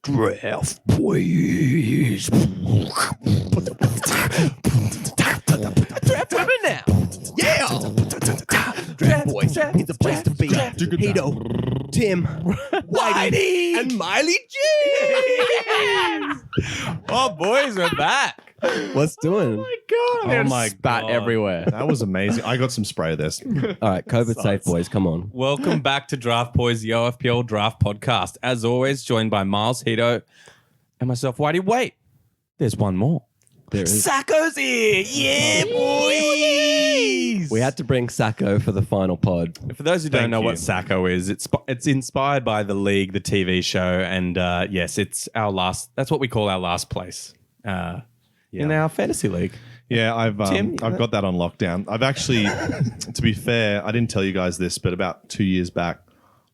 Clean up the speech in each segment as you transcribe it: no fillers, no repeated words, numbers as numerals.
Draft Boyz. Draft women now. Yeah. Draft Boyz is the place to be. Heato, Tim, Whitey, and Miley G. Oh, boys, we're back. What's doing? Oh my Spat God. everywhere. That was amazing. I got some spray of this. All right, COVID safe, boys. Come on. Welcome back to Draft Boyz, the OFPL Draft Podcast. As always, joined by Miles, Heato, and myself, Whitey. Wait, there's one more. There is. Sacco's here. Yeah, boys. We had to bring Sacco for the final pod. For those who don't Thank know you. what Sacco is, it's inspired by The League, the TV show, and yes, it's our last. That's what we call our last place in our fantasy league. Yeah, I've Tim, got that on lockdown. I've actually, to be fair, I didn't tell you guys this, but about 2 years back,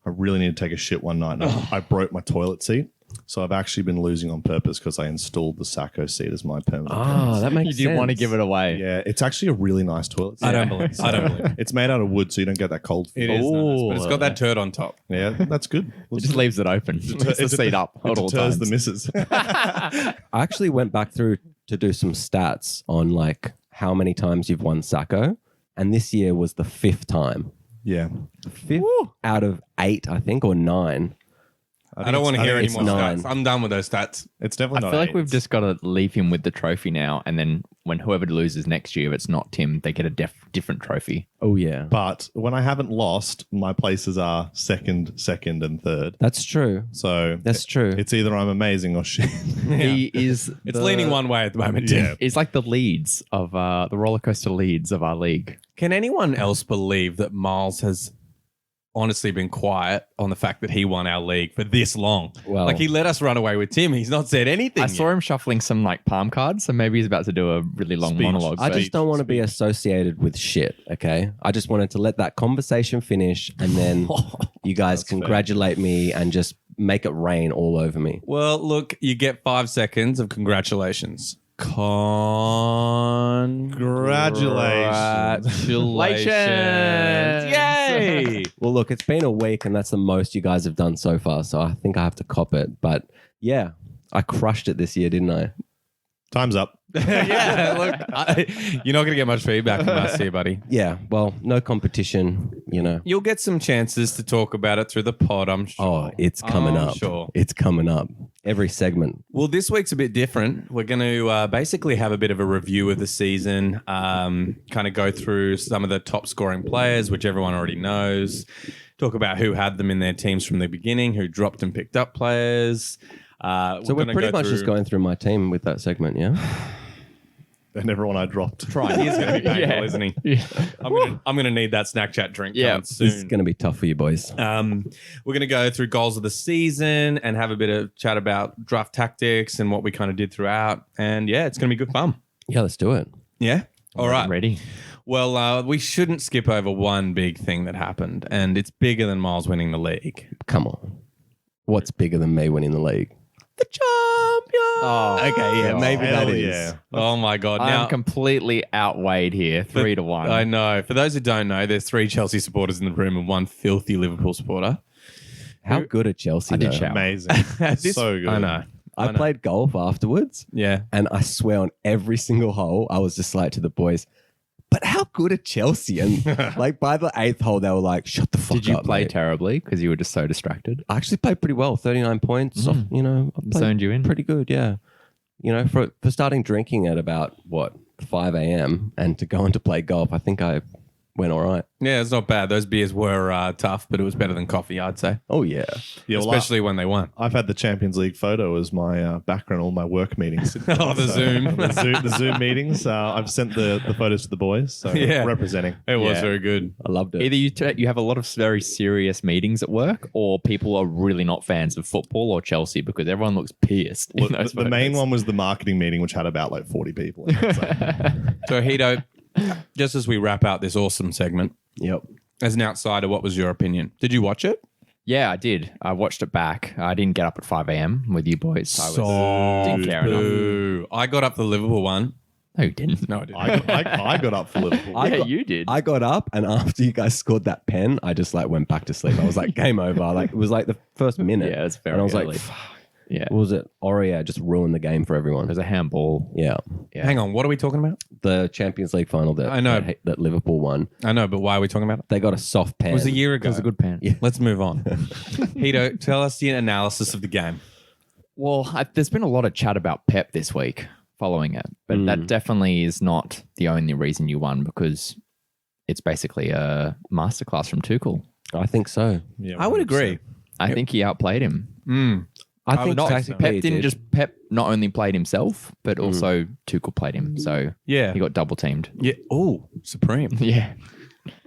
I really need to take a shit one night, and I broke my toilet seat. So I've actually been losing on purpose because I installed the Sacco seat as my permanent. Oh, that makes You sense. didn't want to give it away. Yeah, it's actually a really nice toilet seat. I don't believe. I don't believe. It's made out of wood, so you don't get that cold feel. It is nice, but it's got that turd on top. Yeah, that's good. It just leaves it open. It's the seat up It at all deters times. the misses. I actually went back through to do some stats on like how many times you've won Sacco, and this year was the 5th time. Yeah. 5th out of 8, I think, or 9. I don't want to hear any it's more 9. stats. I'm done with those stats. It's definitely I not feel like eight. we've just got to leave him with the trophy now, and then when whoever loses next year, if it's not Tim, they get a different trophy. Oh yeah, But when I haven't lost, my places are second, and third. that's true. So That's true. it's either I'm amazing or shit. He is. It's leaning one way at the moment. Tim. Yeah. He's like the leads of the roller coaster leads of our league. Can anyone else believe that Miles has honestly been quiet on the fact that he won our league for this long? Well- like he let us run away with Tim. He's not said anything. I saw him shuffling some like palm cards, so maybe he's about to do a really long Speech. monologue. I but- just don't want to be associated with shit. Okay, I just wanted to let that conversation finish, and then you guys congratulate me and just make it rain all over me. Well, look, you get 5 seconds of congratulations. Congratulations. Yay! Well, look, it's been a week, and that's the most you guys have done so far. So I think I have to cop it. But yeah, I crushed it this year, didn't I? Time's up. Yeah, look, you're not going to get much feedback from us here, buddy. Yeah. Well, no competition. You know. You'll get some chances to talk about it through the pod, I'm sure. Oh, it's coming I'm up. sure. It's coming up. Every segment. Well, this week's a bit different. We're going to basically have a bit of a review of the season, kind of go through some of the top scoring players, which everyone already knows, talk about who had them in their teams from the beginning, who dropped and picked up players. So we're pretty much just going through my team with that segment, yeah? And everyone I dropped. try. He's going to be painful, Yeah. isn't he? Yeah. I'm going to need that snack chat drink Yeah, coming This is soon. going to be tough for you boys. We're going to go through goals of the season and have a bit of chat about draft tactics and what we kind of did throughout. And yeah, it's going to be good fun. Yeah, let's do it. Yeah. All right. I'm ready. Well, we shouldn't skip over one big thing that happened, and it's bigger than Miles winning the league. Come on. What's bigger than me winning the league? The champion. Oh, Okay, yeah, maybe Hell that is. yeah. Oh my God! I'm Now completely outweighed here, 3-1. I know. For those who don't know, there's 3 Chelsea supporters in the room and 1 filthy Liverpool supporter. How good are Chelsea? I did though? shout. Amazing. This- So good. I know. I played golf afterwards, Yeah. and I swear on every single hole, I was just like to the boys, but how good are Chelsea? And like by the 8th hole, they were like, shut the fuck up. Did you play mate. terribly because you were just so distracted? I actually played pretty well, 39 points. So, you know, I played Zoned you in? pretty good, yeah. You know, for starting drinking at about, 5 a.m. and to go on to play golf, I think I went all right. Yeah, it's not bad. Those beers were tough, but it was better than coffee, I'd say. Oh, yeah. Yeah, well, Especially when they won. I've had the Champions League photo as my background, all my work meetings. Oh, the Zoom. the Zoom meetings. I've sent the photos to the boys. So Yeah. representing. It was Yeah. very good. I loved it. Either you have a lot of very serious meetings at work, or people are really not fans of football or Chelsea because everyone looks pissed. in Well, those the main photos. one was the marketing meeting, which had about like 40 people. In it, so. So, Heato, just as we wrap out this awesome segment, Yep. as an outsider, what was your opinion? Did you watch it? Yeah, I did. I watched it back. I didn't get up at 5 a.m. with you boys. Didn't care enough. Boo. I got up for the Liverpool one. No, you didn't. No, I didn't. I got up for Liverpool. Yeah, you did. I got up, and after you guys scored that pen, I just like went back to sleep. I was like, game over. Like it was like the first minute. Yeah, it's very And I was early. like, Yeah. What was it? Aurier just ruined the game for everyone. There's a handball. Yeah. Yeah. Hang on, what are we talking about? The Champions League final that I know. that Liverpool won. I know, but why are we talking about it? They got a soft pen. It was a year ago. It was a good pen. Yeah. Let's move on. Heato, tell us the analysis of the game. Well, there's been a lot of chat about Pep this week following it, but that definitely is not the only reason you won, because it's basically a masterclass from Tuchel. I think so. Yeah, I would 100%. agree. I think he outplayed him. I think would say so. tactically Pep he didn't did. just Pep not only played himself, but also Tuchel played him. So Yeah. he got double teamed. Yeah. Oh, supreme. Yeah.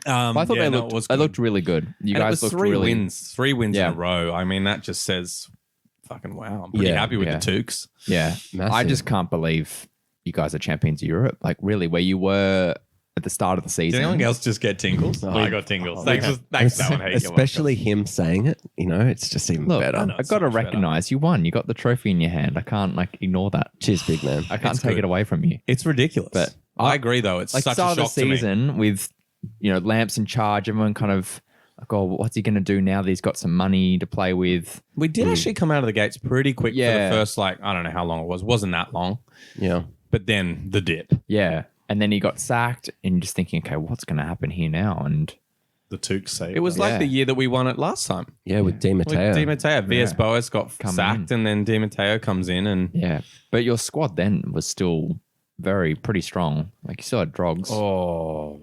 But I thought yeah, they no, looked it was they good. looked really good. You And it guys was looked three really wins. 3 wins Yeah. in a row. I mean, that just says fucking wow. I'm pretty Yeah. happy with Yeah. the Tukes. Yeah. I Massive. just can't believe you guys are champions of Europe. Like, really, where you were at the start of the Did season. anyone else just get tingles? I got tingles. Thanks for that one, Heath. Especially him saying it, it's just even Look, better. I've got to recognize you won. You got the trophy in your hand. I can't ignore that. Cheers, big man. I can't It's take good. it away from you. It's ridiculous. But I agree, though. It's Like, such start a of shock the to me. season with, Lamps in charge, everyone kind of like, oh, what's he going to do now that he's got some money to play with? We did actually come out of the gates pretty quick for Yeah. the first, I don't know how long it was. It wasn't that long. Yeah. But then the dip. Yeah. And then he got sacked, and you're just thinking, okay, what's going to happen here now? And The Tukes saved. It was Yeah. like the year that we won it last time. Yeah, with Di With Matteo. Di Matteo. VS Boas got Come sacked, and then Di Matteo comes in and yeah, but your squad then was still pretty strong. Like, you still had Drogs.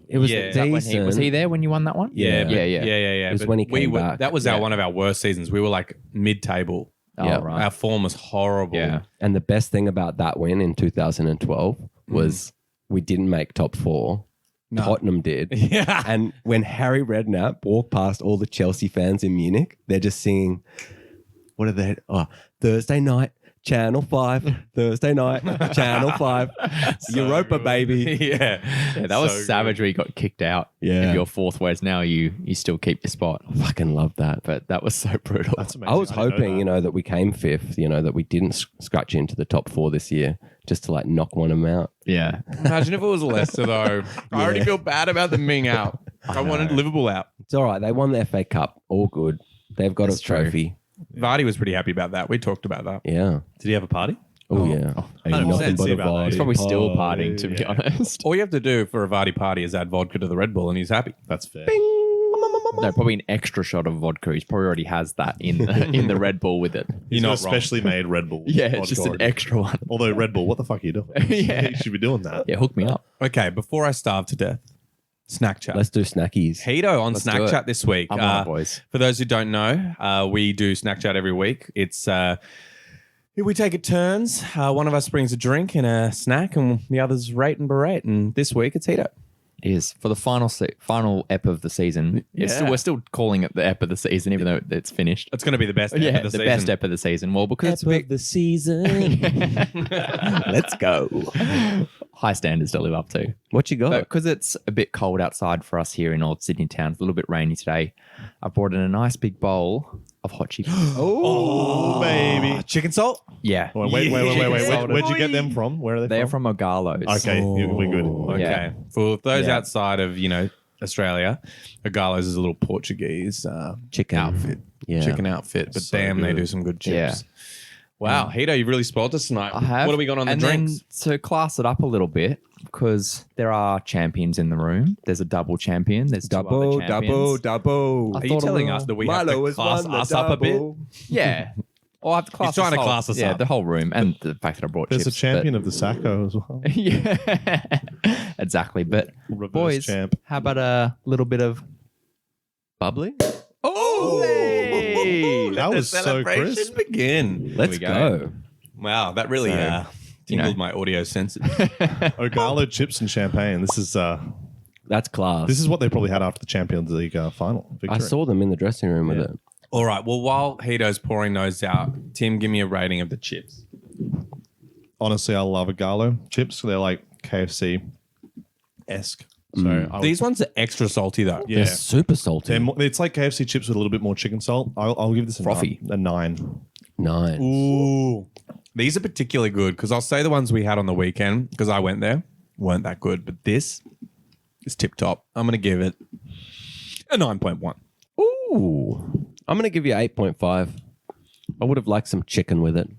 It was yeah. decent. Was he there when you won that one? Yeah, but- yeah. yeah. It was But when he we came were, back. That was one of our worst seasons. We were like mid-table. Oh, Yeah. right. Our form was horrible. Yeah. And the best thing about that win in 2012 was we didn't make top 4. No. Tottenham did. Yeah. And when Harry Redknapp walked past all the Chelsea fans in Munich, they're just singing, what are they? Oh, Thursday night, Channel 5. Thursday night, Channel 5. Europa, baby. yeah. Yeah, that was So savage where you got kicked out Yeah. of your fourth, whereas now you still keep your spot. Fucking love that. But that was so brutal. That's amazing. I was didn't know hoping, that. that we came 5th, that we didn't scratch into the top 4 this year just to knock one of them out. Yeah. Imagine if it was Leicester, though. I already feel bad about them being out. I wanted Liverpool out. It's all right. They won the FA Cup. All good. They've got That's a true. trophy. Vardy was pretty happy about that. We talked about that. Yeah. Did he have a party? Oh, yeah. Ain't 100% nothing but see a about that. Vardy He's probably still party, partying, to be yeah. honest. All you have to do for a Vardy party is add vodka to the Red Bull and he's happy. That's fair. No, probably an extra shot of vodka. He probably already has that in the Red Bull with it. He's You're got a not wrong. specially made Red Bull. Yeah, it's vodka just an already. extra one. Although Red Bull, what the fuck are you doing? Yeah. You should be doing that. Yeah, hook me up. Okay, before I starve to death, snack chat. Let's do snackies. Heato on Let's Snack do it. Chat this week. I'm on it, boys. For those who don't know, we do Snack Chat every week. It's we take it turns. One of us brings a drink and a snack, and the others rate and berate. And this week it's Heato. It is for the final ep of the season. Yeah. We're still calling it the ep of the season, even though it's finished. It's going to be the best. Yeah, ep of the the season. best ep of the season. Well, because it's a big, the season. Let's go. high standards to live up to. What you got? Because it's a bit cold outside for us here in Old Sydney town. It's a little bit rainy today. I brought in a nice big bowl of hot chicken. Oh, baby. Chicken salt. Yeah. Wait. Yeah. Where'd you get them from? Where are they They're from? from Ogalo's. Okay, we're good. Okay. Yeah. For those Yeah. outside of Australia, Agalo's is a little Portuguese Chicken outfit. Yeah. Chicken outfit. But So damn, they good. do some good Yeah. chips. Wow, Heato, you've really spoiled us tonight. I have. What have we got on the and drinks? Then to class it up a little bit, because there are champions in the room. There's a double champion. There's two other champions. double. I Are you thought telling a us that we Milo have to has class won the us up a bit? double. Yeah. Well, I have to class He's trying this to whole- class us yeah, up. the whole room, and the fact that I brought There's chips. a champion of the Sacco as well. But, yeah, exactly. But Reverse boys, champ. how about a little bit of bubbly? Oh, Hey! That was so crisp. begin. Let's we go. go. Wow, that really So, tingled my audio senses. Ogalo chips and champagne. This That's class. is what they probably had after the Champions League final victory. I saw them in the dressing room with Yeah. it. All right, well, while Heato's pouring those out, Tim, give me a rating of the chips. Honestly, I love Ogalo chips. They're like KFC-esque. So I would- These ones are extra salty, though. yeah. They're super salty. It's like KFC chips with a little bit more chicken salt. I'll give this Frothy. a 9. Nice. Ooh. These are particularly good because I'll say the ones we had on the weekend, because I went there, weren't that good. But this is tip top. I'm going to give it a 9.1. Ooh. I'm going to give you 8.5. I would have liked some chicken with it.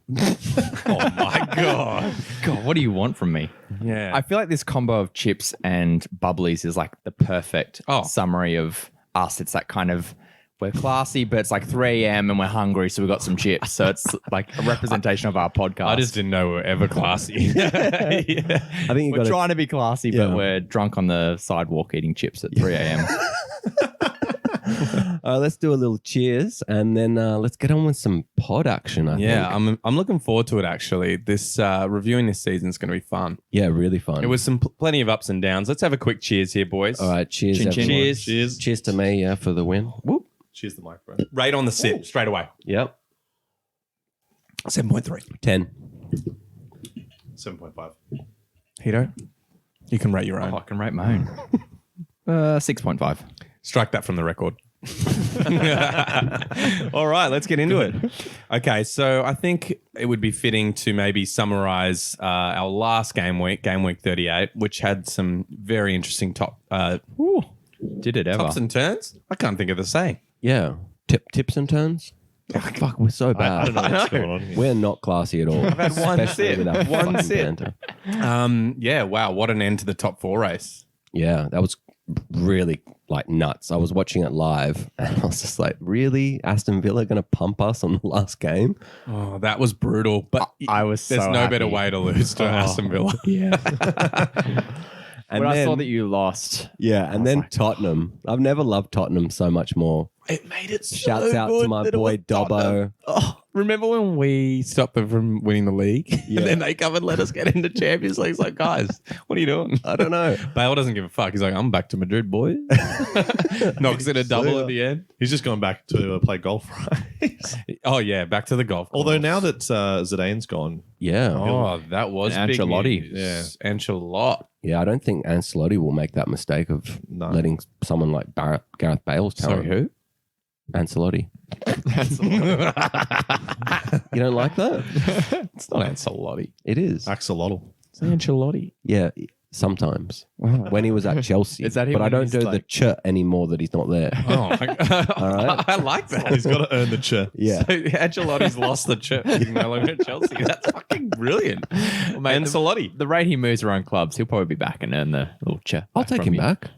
Oh my god. God, what do you want from me? Yeah. I feel like this combo of chips and bubblies is like the perfect summary of us. It's that kind of, we're classy, but it's like 3 a.m. and we're hungry, so we got some chips. So it's like a representation of our podcast. I just didn't know we were ever classy. Yeah. I think you we're got trying to be classy, but we're drunk on the sidewalk eating chips at 3 a.m. Let's do a little cheers and then let's get on with some pod action. I think. I'm looking forward to it actually. This reviewing this season is going to be fun. Yeah, really fun. It was plenty of ups and downs. Let's have a quick cheers here, boys. All right, cheers, Chin, chin. everyone. Cheers. Cheers to me, yeah, for the win. Whoop. Cheers the mic, bro. Rate on the sip straight away. Yep. 7.3. 10. 7.5. Heato, you can rate your own. Oh, I can rate my own. 6.5. Strike that from the record. All right, let's get into it. Okay, so I think it would be fitting to maybe summarize our last game week 38, which had some very interesting Did it ever? tops and turns. I can't think of the saying. Yeah. Tips and turns. Oh, fuck, we're so bad. I don't know what's going on here. We're not classy at all. I've had one especially sip. with our One fucking sip. banter. Yeah, wow, what an end to the top 4 race. Yeah, that was really like nuts. I was watching it live and I was just like, really? Aston Villa going to pump us on the last game? Oh, that was brutal. But I was there's so no happy. better way to lose to Aston Villa. Yeah. And When I then, saw that you lost, yeah, and then Tottenham. I've never loved Tottenham so much more. It made it so Shouts out good to my that it boy was Tottenham. Dobbo. Oh, remember when we stopped them from winning the league? Yeah. And then they come and let us get into Champions League. It's like, guys, what are you doing? I don't know. Bale doesn't give a fuck. He's like, I'm back to Madrid, boy. Knocks in a double at the end. He's just going back to play golf, right? Oh, yeah, back to the golf. Although now that Zidane's gone, Yeah. Oh, that was And big Ancelotti. news. Yeah, Ancelotti. Yeah, I don't think Ancelotti will make that mistake of No. letting someone like Gareth Bale's talent. Sorry, who? Ancelotti. You don't like that? It's not Ancelotti. It is. Axolotl. It's Ancelotti. Yeah, sometimes. When he was at Chelsea. Is that him but I when don't he's do the like- ch anymore that he's not there. Oh, my God. All right. I like that. He's got to earn the chip. Yeah. So Ancelotti's lost the chip. He's no longer at Chelsea. That's fucking brilliant. mate, Ancelotti. the rate he moves around clubs, he'll probably be back and earn the little check. I'll take him back.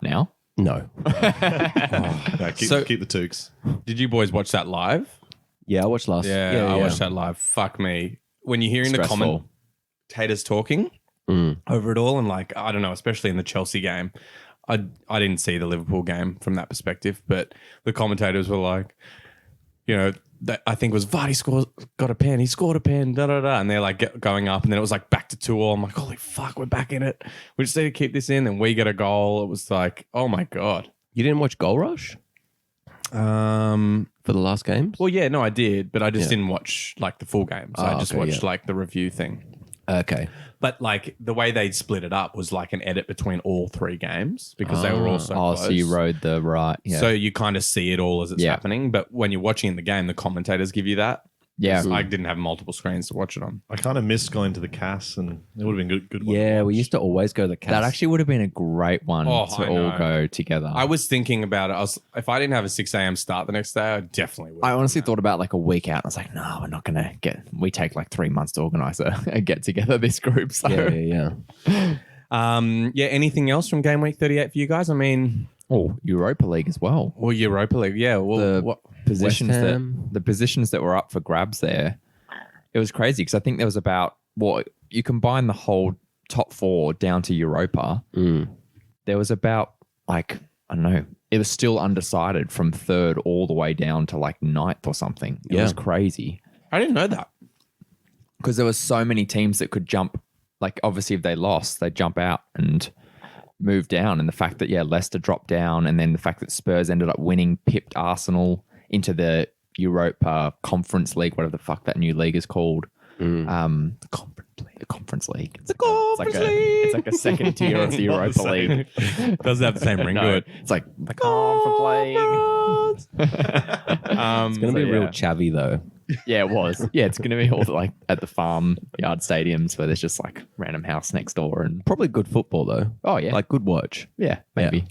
now. No. No, keep the toques. Did you boys watch that live? Yeah, I watched last. I watched that live. Fuck me. When you're hearing Stressful. the commentators talking over it all, and like, I don't know, especially in the Chelsea game, I didn't see the Liverpool game from that perspective, but the commentators were like, you know, I think it was Vardy got a pen. He scored a pen, and they're like going up, and then it was like back to 2-2. I'm like, holy fuck, we're back in it. We just need to keep this in, and we get a goal. It was like, oh my god. You didn't watch Goal Rush for the last games? Well, yeah, no, I did, but I just didn't watch like the full games. I just okay, watched yeah. like the review thing. Okay. But like the way they split it up was like an edit between all 3 games because they were all so close. so you rode the right. Yeah. So you kind of see it all as it's Yeah. happening. But when you're watching the game, the commentators give you that. yeah. I didn't have multiple screens to watch it on. I kind of missed going to the CAS, and it would have been good. one to Yeah, we watch. used to always go to the cast. That actually would have been a great one Oh, to I all know. go together. I was thinking about it. If I didn't have a 6 a.m. start the next day, I definitely would. I honestly thought about like a week out and I was like, no, we're not going to we take like 3 months to organize a get together this group. So Yeah. Yeah, anything else from game week 38 for you guys? I mean, Europa League as well. well, Europa League. Yeah. Well, The what? positions West that Ham. the positions that were up for grabs there, it was crazy because I think there was about you combine the whole top 4 down to Europa. There was about like, I don't know, it was still undecided from 3rd all the way down to like 9th or something. It was crazy I didn't know that. because there were so many teams that could jump. Like obviously if they lost, they'd jump out and move down. And the fact that, Leicester dropped down and then the fact that Spurs ended up winning, pipped Arsenal into the Europa Conference League, whatever the fuck that new league is called. The Conference League. It's like a second tier of the Europa League. Doesn't have the same ring to No, it. it's like the Conference League. It's going to be real chavvy, though. Yeah, it was. Yeah, it's going to be all like at the farm yard stadiums where there's just like random house next door and Probably good football, though. oh yeah, Like, good watch. yeah, maybe.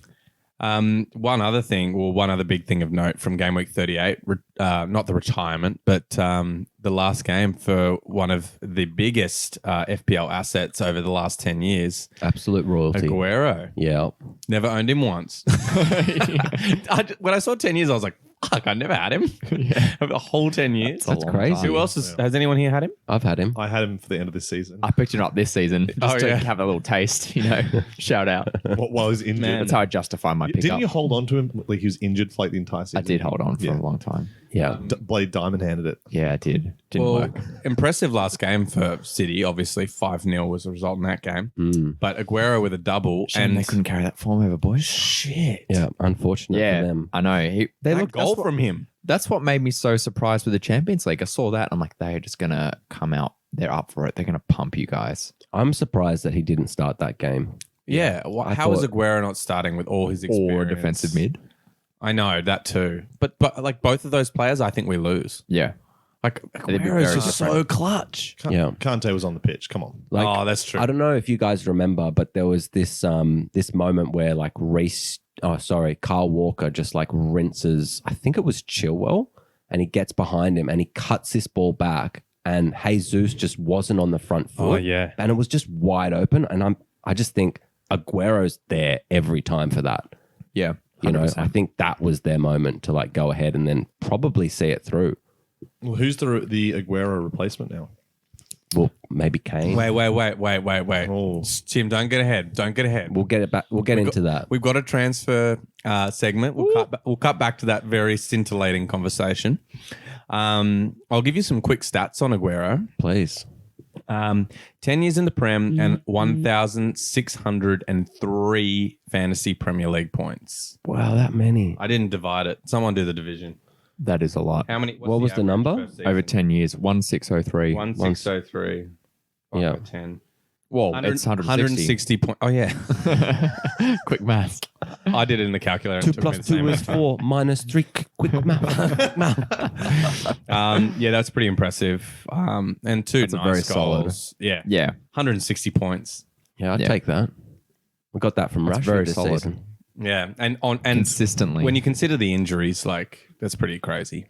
One other big thing of note from game week 38, not the retirement, but the last game for one of the biggest FPL assets over the last 10 years, Absolute royalty. Aguero. Yeah. Never owned him once. When I saw 10 years, I was like, fuck, I never had him. Over the whole 10 years. That's crazy. Who else has anyone here had him? I've had him. I had him for the end of this season. I picked it up this season just to have a little taste, shout out. While he's injured. Man. That's how I justify my pickup. Didn't you hold on to him like he was injured for like the entire season? I did hold on for a long time. Yeah. Blade Diamond handed it. Yeah, I did. Didn't work. Impressive last game for City. Obviously, 5-0 was the result in that game. But Aguero with a double. And they couldn't carry that form over, boys. Shit. Yeah. Unfortunate for them. I know. They That look goal from him. That's what made me so surprised with the Champions League. I saw that. I'm like, they're just going to come out. They're up for it. They're going to pump you guys. I'm surprised that he didn't start that game. Yeah. How was Aguero not starting with all his experience? Or defensive mid. I know, that too. But like both of those players, I think we lose. Yeah. Like They'd be Aguero's very just so different. clutch. Yeah. Kante was on the pitch. Come on. Like, Oh, that's true. I don't know if you guys remember, but there was this moment where like Carl Walker just like rinses, I think it was Chilwell, and he gets behind him and he cuts this ball back, and Jesus just wasn't on the front foot. Oh, yeah. And it was just wide open. And I just think Aguero's there every time for that. Yeah. I think that was their moment to like go ahead and then probably see it through. Well, who's the Aguero replacement now? Well, maybe Kane. Wait. Oh. Tim, don't get ahead. Don't get ahead. We'll get it back. We'll get into that. We've got a transfer segment. We'll cut back to that very scintillating conversation. I'll give you some quick stats on Aguero. Please. 10 years in the Prem and 1,603 fantasy Premier League points. Wow, that many. I didn't divide it. Someone do the division. That is a lot. How many? What was the average number? per season? Over 10 years. 1603. 1603. Yeah. 10. Well, it's 160. 160 points. Oh, yeah. Quick maths. I did it in the calculator. 2 plus 2 is 4 minus 3. Quick math. Yeah, that's pretty impressive. And two That's a nice very goals. solid. Yeah. Yeah. 160 points. Yeah, I'd Yeah. take that. We got that from That's Rashford very this solid. season. Yeah. And Consistently. when you consider the injuries, like, that's pretty crazy.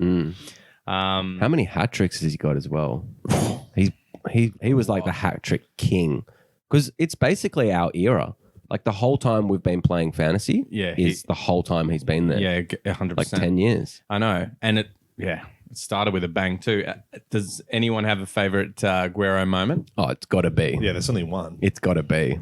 How many hat tricks has he got as well? He was like the hat trick king, because it's basically our era. Like the whole time we've been playing fantasy, Yeah, is the whole time he's been there. Yeah, 100%. like 10 years. I know. And it started with a bang too. Does anyone have a favorite Aguero moment? Oh, it's got to be. Yeah, there's only one. It's got to be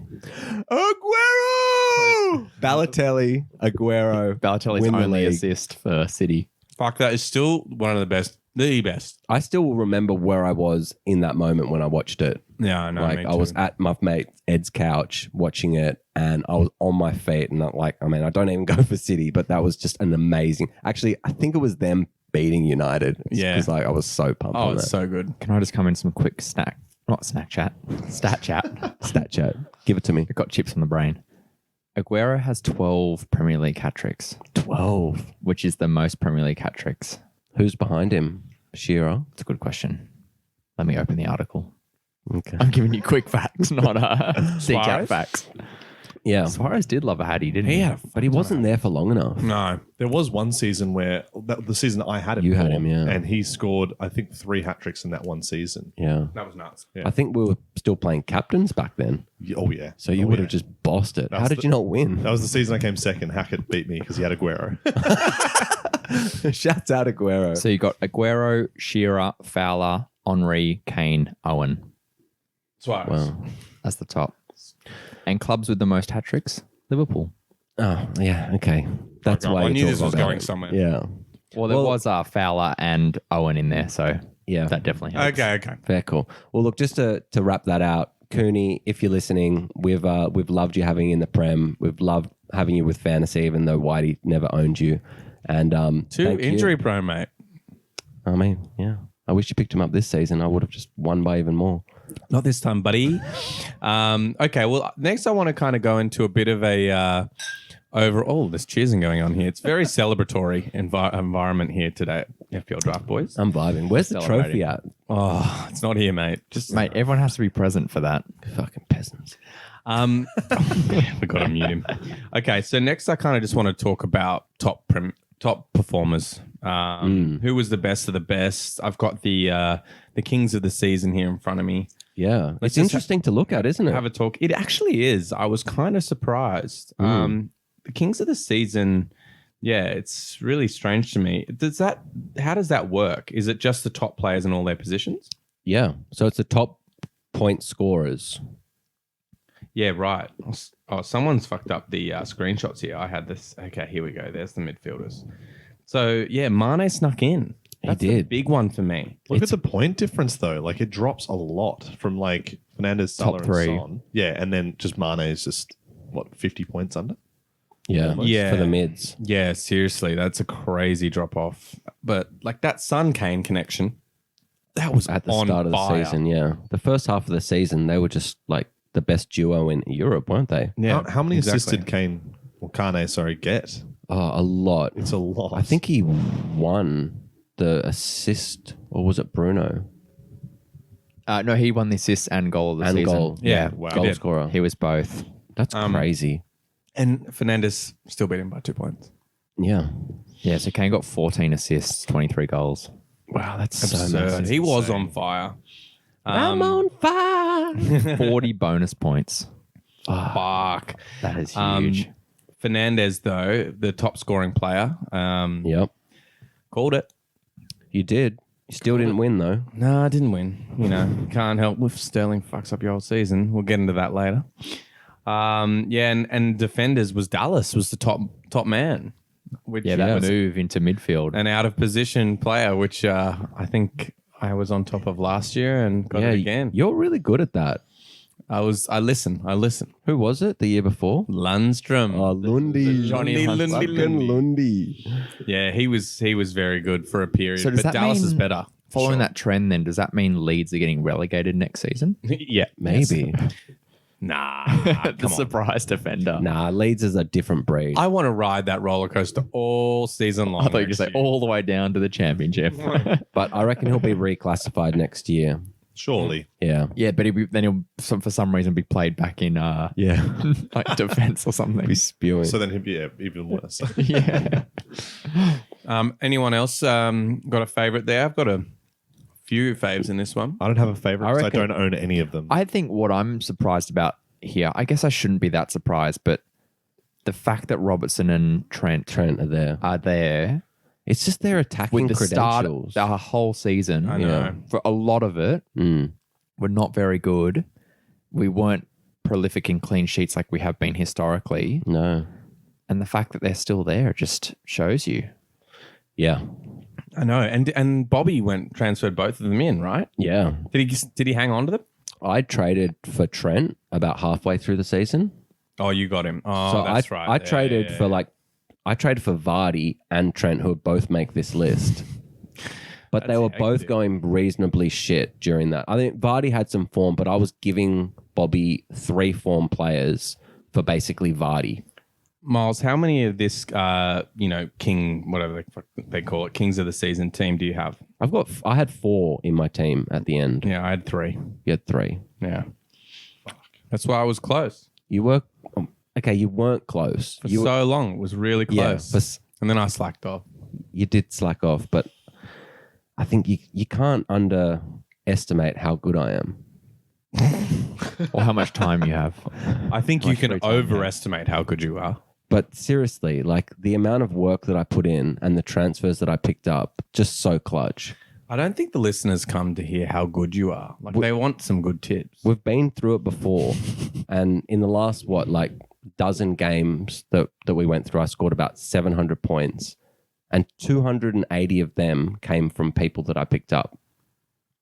Aguero. Balotelli, Aguero. Balotelli's win the only league. assist for City. Fuck, that is still one of the best. The best. I still remember where I was in that moment when I watched it. Yeah, I know. Like me I was too. at my mate Ed's couch watching it, and I was on my feet, and I don't even go for City, but that was just an amazing. Actually, I think it was them beating United. Yeah. because I was so pumped. Oh, on it's it. so good. Can I just come in some quick stat chat? Stat chat. Stat chat. Give it to me. I've got chips on the brain. Aguero has 12 Premier League hat-tricks, 12. which is the most Premier League hat-tricks. Who's behind him? Shearer. It's a good question. Let me open the article. Okay. I'm giving you quick facts, not seek out Suarez? facts. Yeah, Suarez did love a hattie, didn't he? He had a but he wasn't there for long enough. No. There was one season where the season I had him. You had for, him, yeah. and he scored I think 3 hat tricks in that one season. Yeah. That was nuts. Yeah. I think we were still playing captains back then, Oh yeah. so you Oh, would yeah. have just bossed it. How was did the- you not win? That was the season I came second. Hackett beat me because he had Aguero. Shouts out Aguero. So you got Aguero, Shearer, Fowler, Henry, Kane, Owen. Suarez. Wow. That's the top. And clubs with the most hat tricks, Liverpool. Oh, yeah. Okay. That's God, why I you knew talk this was about going it. somewhere. Yeah. Well, there Well- was Fowler and Owen in there, so Yeah. that definitely helps. Okay. Fair call. Well, look, just to wrap that out, Cooney, if you're listening, we've loved you having you in the Prem. We've loved having you with fantasy, even though Whitey never owned you. And Too thank you. injury prone, mate. I mean, yeah. I wish you picked him up this season. I would have just won by even more. Not this time, buddy. Okay, well, next I want to kind of go into a bit of a overall. There's cheersing going on here. It's very celebratory environment here today at FPL Draft Boys. I'm vibing. Where's the trophy Celebrating. at? Oh, it's not here, mate. Just Mate, everyone has to be present for that. Fucking peasants. We got to mute him. Okay, so next I kind of just want to talk about top performers. Who was the best of the best? I've got the kings of the season here in front of me. Yeah. Let's It's just interesting to look at, isn't it? Have a talk. It actually is. I was kind of surprised. The kings of the season. Yeah, it's really strange to me. How does that work? Is it just the top players in all their positions? Yeah. So it's the top point scorers. Yeah, right. Oh, someone's fucked up the screenshots here. I had this. Okay, here we go. There's the midfielders. So, yeah, Mane snuck in. That's did. a big one for me. Look at the point difference, though. Like, it drops a lot from, like, Fernandez, Salah, Top three. and Son. Yeah, and then just Mane is just, 50 points under? Yeah. Yeah. For the mids. Yeah, seriously. That's a crazy drop off. But, like, that Son Kane connection, that was At the on start of the fire. season, yeah. The first half of the season, they were just like the best duo in Europe, weren't they? Yeah. How many exactly. assists did Kane get? Oh, a lot. It's a lot. I think he won the assist, or was it Bruno? No, he won the assist and goal of the And season. goal. Yeah. Wow. Goal did. scorer. He was both. That's crazy. And Fernandez still beat him by 2 points. Yeah. Yeah, so Kane got 14 assists, 23 goals. Wow, that's so Absurd. massive. He was on fire. I'm on fire. 40 bonus points. Fuck. That is huge. Fernandez, though, the top scoring player, Yep. called it. You did. You still didn't win, though. No, I didn't win. You know, can't help if Sterling fucks up your whole season. We'll get into that later. And defenders was Dallas was the top man. Which Yeah, that was move into midfield. an out of position player, which I think I was on top of last year and got it again. You're really good at that. I listen. Who was it the year before? Lundstrom. Oh, Lundy. Johnny Lundy. Fucking Lundy. Yeah, he was very good for a period. So does but that Dallas mean- is better. Following that trend, then, does that mean Leeds are getting relegated next season? Yeah. Maybe. Nah. The Come on. surprise defender. Nah, Leeds is a different breed. I want to ride that roller coaster all season long. I thought you were next just say year. all the way down to the championship. But I reckon he'll be reclassified next year. Surely. Yeah. Yeah, but he'll for some reason be played back in Yeah. like defense or something. Be spewing. So then he'd be even worse. Yeah. Anyone else got a favorite there? I've got a few faves in this one. I don't have a favorite I because I reckon- don't own any of them. I think what I'm surprised about here, I guess I shouldn't be that surprised, but the fact that Robertson and Trent Trent are there. are there It's just their attacking with the start credentials. the whole season. I know. For a lot of it, Mm. were not very good. We weren't prolific in clean sheets like we have been historically. No. And the fact that they're still there just shows you. Yeah. I know. And Bobby transferred both of them in, right? Yeah. Did he hang on to them? I traded for Trent about halfway through the season. Oh, you got him. Oh, So that's right. I Yeah, traded yeah, for yeah. I traded for Vardy and Trent, who would both make this list. But they That's were both hectic. going reasonably shit during that. I think Vardy had some form, but I was giving Bobby 3 form players for basically Vardy. Miles, how many of this, king, whatever the fuck they call it, Kings of the Season team do you have? I had 4 in my team at the end. Yeah, I had 3. You had 3. Yeah. That's why I was close. You were okay. You weren't close. For You so long. It was really yeah, close. but And then I slacked off. you did slack off. But I think you can't underestimate how good I am. Or how much time you have. I think you Much can free time, yeah. overestimate how good you are. But seriously, like the amount of work that I put in and the transfers that I picked up, just so clutch. I don't think the listeners come to hear how good you are. Like they want some good tips. We've been through it before, and in the last dozen games that we went through, I scored about 700 points, and 280 of them came from people that I picked up.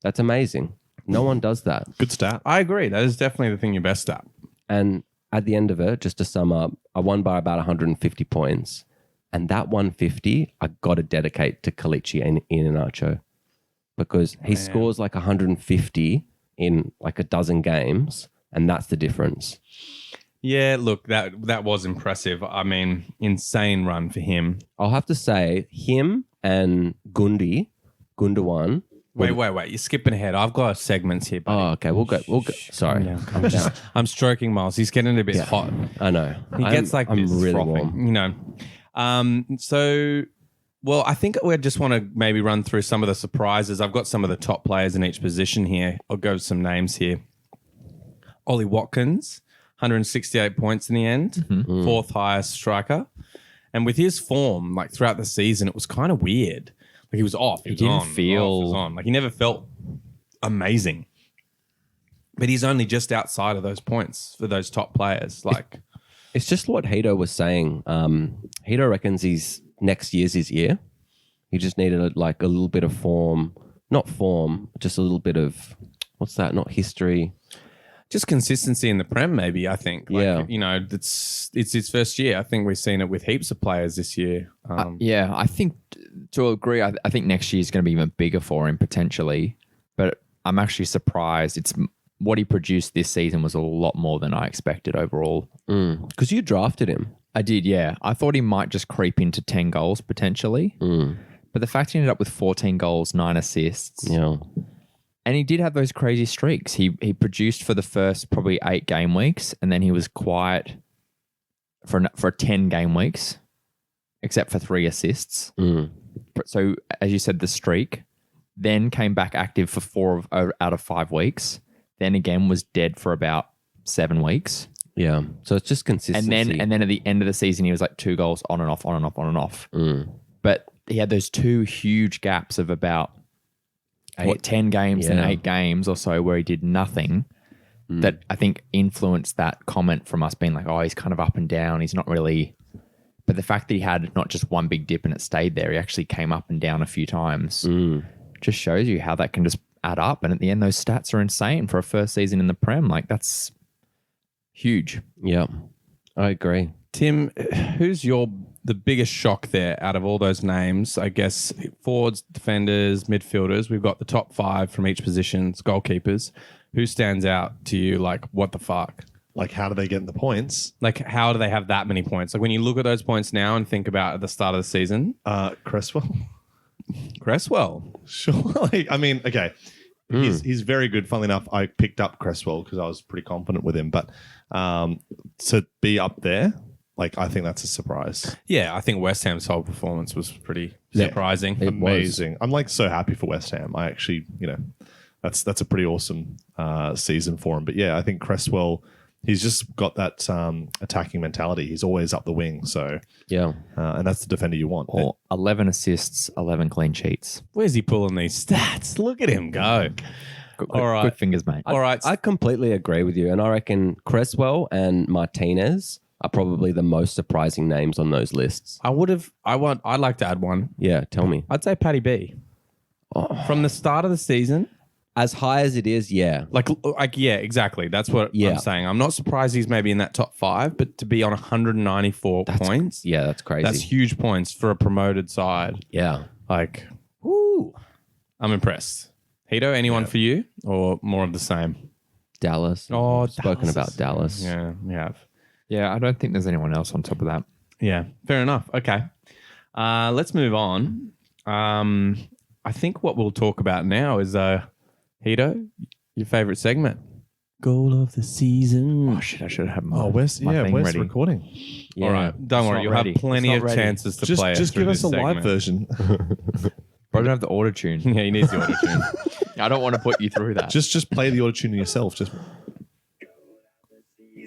That's amazing. No one does that. Good stat. I agree. That is definitely the thing you're best at. And at the end of it, just to sum up, I won by about 150 points, and that 150 I got to dedicate to Kalichi and Iheanacho, because he scores like 150 in like a dozen games, and that's the difference. Yeah, look, that was impressive. I mean, insane run for him. I'll have to say him and Gundogan Wait. You're skipping ahead. I've got segments here, buddy. Oh, okay. We'll go. Sorry. Calm down. I'm stroking Miles. He's getting a bit hot. I know. He gets like I'm this. really frothing, warm. you know. Well, I think we just want to maybe run through some of the surprises. I've got some of the top players in each position here. I'll go with some names here. Ollie Watkins, 168 points in the end, fourth highest striker. And with his form, like throughout the season, it was kind of weird. Like he was off. He didn't on, feel- off, he was on. Like he never felt amazing. But he's only just outside of those points for those top players. Like It's just what Heato was saying. Heato reckons next year's his year. He just needed a little bit of form. Not form, just a little bit of, what's that? Not history. just consistency in the Prem, maybe, I think. Like, Yeah. you know, it's his first year. I think we've seen it with heaps of players this year. Yeah, I think to agree, I think next year is going to be even bigger for him potentially. But I'm actually surprised. It's what he produced this season was a lot more than I expected overall. Because you drafted him. I did, yeah. I thought he might just creep into 10 goals potentially. But the fact he ended up with 14 goals, 9 assists. Yeah. And he did have those crazy streaks. He produced for the first probably 8 game weeks, and then he was quiet for 10 game weeks, except for 3 assists. So, as you said, the streak, then came back active for 4 out of 5 weeks, then again was dead for about 7 weeks. Yeah. So it's just consistency. And then at the end of the season, he was like 2 goals on and off, on and off, on and off. But he had those 2 huge gaps of about 10 games and 8 games or so where he did nothing that I think influenced that comment from us being like, oh, he's kind of up and down. He's not really. But the fact that he had not just one big dip and it stayed there, he actually came up and down a few times. Just shows you how that can just add up. And at the end, those stats are insane for a first season in the Prem. Like, that's huge. Yeah. I agree. Tim, who's the biggest shock there out of all those names? I guess forwards, defenders, midfielders. We've got the top 5 from each position, goalkeepers. Who stands out to you? Like, what the fuck? Like, how do they get in the points? Like, how do they have that many points? Like, when you look at those points now and think about at the start of the season, Cresswell. Sure. Like, I mean, okay. He's very good. Funnily enough, I picked up Cresswell because I was pretty confident with him. But to be up there, like, I think that's a surprise. Yeah, I think West Ham's whole performance was pretty surprising. Amazing. I'm like so happy for West Ham. I actually, that's a pretty awesome season for him. But yeah, I think Cresswell, he's just got that attacking mentality. He's always up the wing. So Yeah. and that's the defender you want. Or 11 assists, 11 clean sheets. Where's he pulling these stats? Look at him go. All right. Good fingers, mate. All right. I completely agree with you. And I reckon Cresswell and Martinez are probably the most surprising names on those lists. I'd like to add one. Yeah. Tell me. I'd say Paddy B. From the start of the season, As high as it is, yeah. like yeah, exactly. That's what Yeah. I'm saying. I'm not surprised he's maybe in that top 5, but to be on 194 points, Yeah, that's crazy. that's huge points for a promoted side. yeah. Like, whoo, I'm impressed. Heato, anyone for you or more of the same? Dallas. Oh, Spoken Dallas about is- Dallas. Yeah, we have. Yeah, I don't think there's anyone else on top of that. Yeah, fair enough. Okay. Let's move on. I think what we'll talk about now is Heato, your favorite segment. Goal of the season. Oh, shit, I should have had my, Oh, where's my thing where's ready. recording? Yeah. All right. Don't worry. not You'll ready. have plenty It's of not ready. chances to play Just through give us this a live segment. version. Bro, I don't have the auto tune. Yeah, he needs the auto tune. I don't want to put you through that. just play the auto tune yourself. Just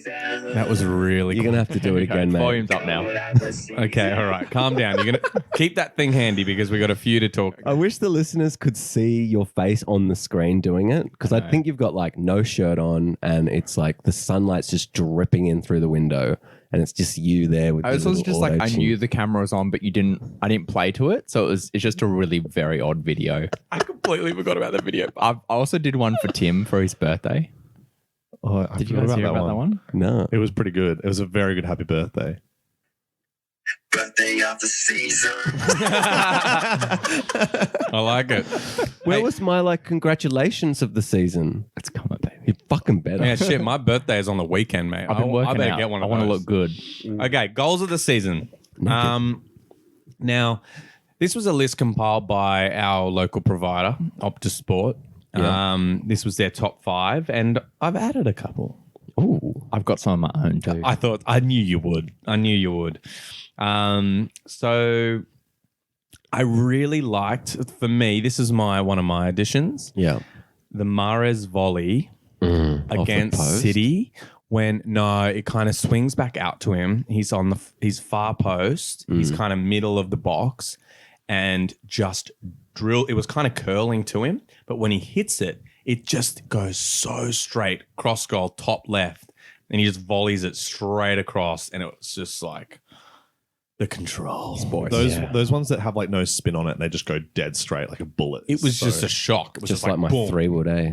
That was really You're cool. going to have to do it again, mate. Volume's up now. Okay, all right. Calm down. You're gonna keep that thing handy because we got a few to talk. I wish the listeners could see your face on the screen doing it because I think you've got like no shirt on and it's like the sunlight's just dripping in through the window and it's just you there with I was the also little just like, I auto-tune. knew the camera was on, but I didn't play to it. So it's just a really very odd video. I completely forgot about that video. I also did one for Tim for his birthday. oh, I Did you forgot guys hear about that one? No. It was pretty good. It was a very good happy birthday. Birthday of the season. I like it. Where Hey, was my like congratulations of the season? It's coming, baby. You fucking better. yeah, shit. My birthday is on the weekend, mate. I've been working I better out. get one I of want to those. look good. Okay, goals of the season. Now, This was a list compiled by our local provider, Optus Sport. Yeah. This was their top 5, and I've added a couple. Ooh, I've got some of my own too. I knew you would. So I really liked, for me, this is one of my additions. Yeah. The Mahrez volley Off the against post. City. It kind of swings back out to him. He's on his far post. He's kind of middle of the box, and just it was kind of curling to him, but when he hits it, it just goes so straight, cross goal, top left, and he just volleys it straight across, and it was just like the control. Those ones that have like no spin on it and they just go dead straight like a bullet. It was just a shock. It was Just like my boom. 3-wood, eh?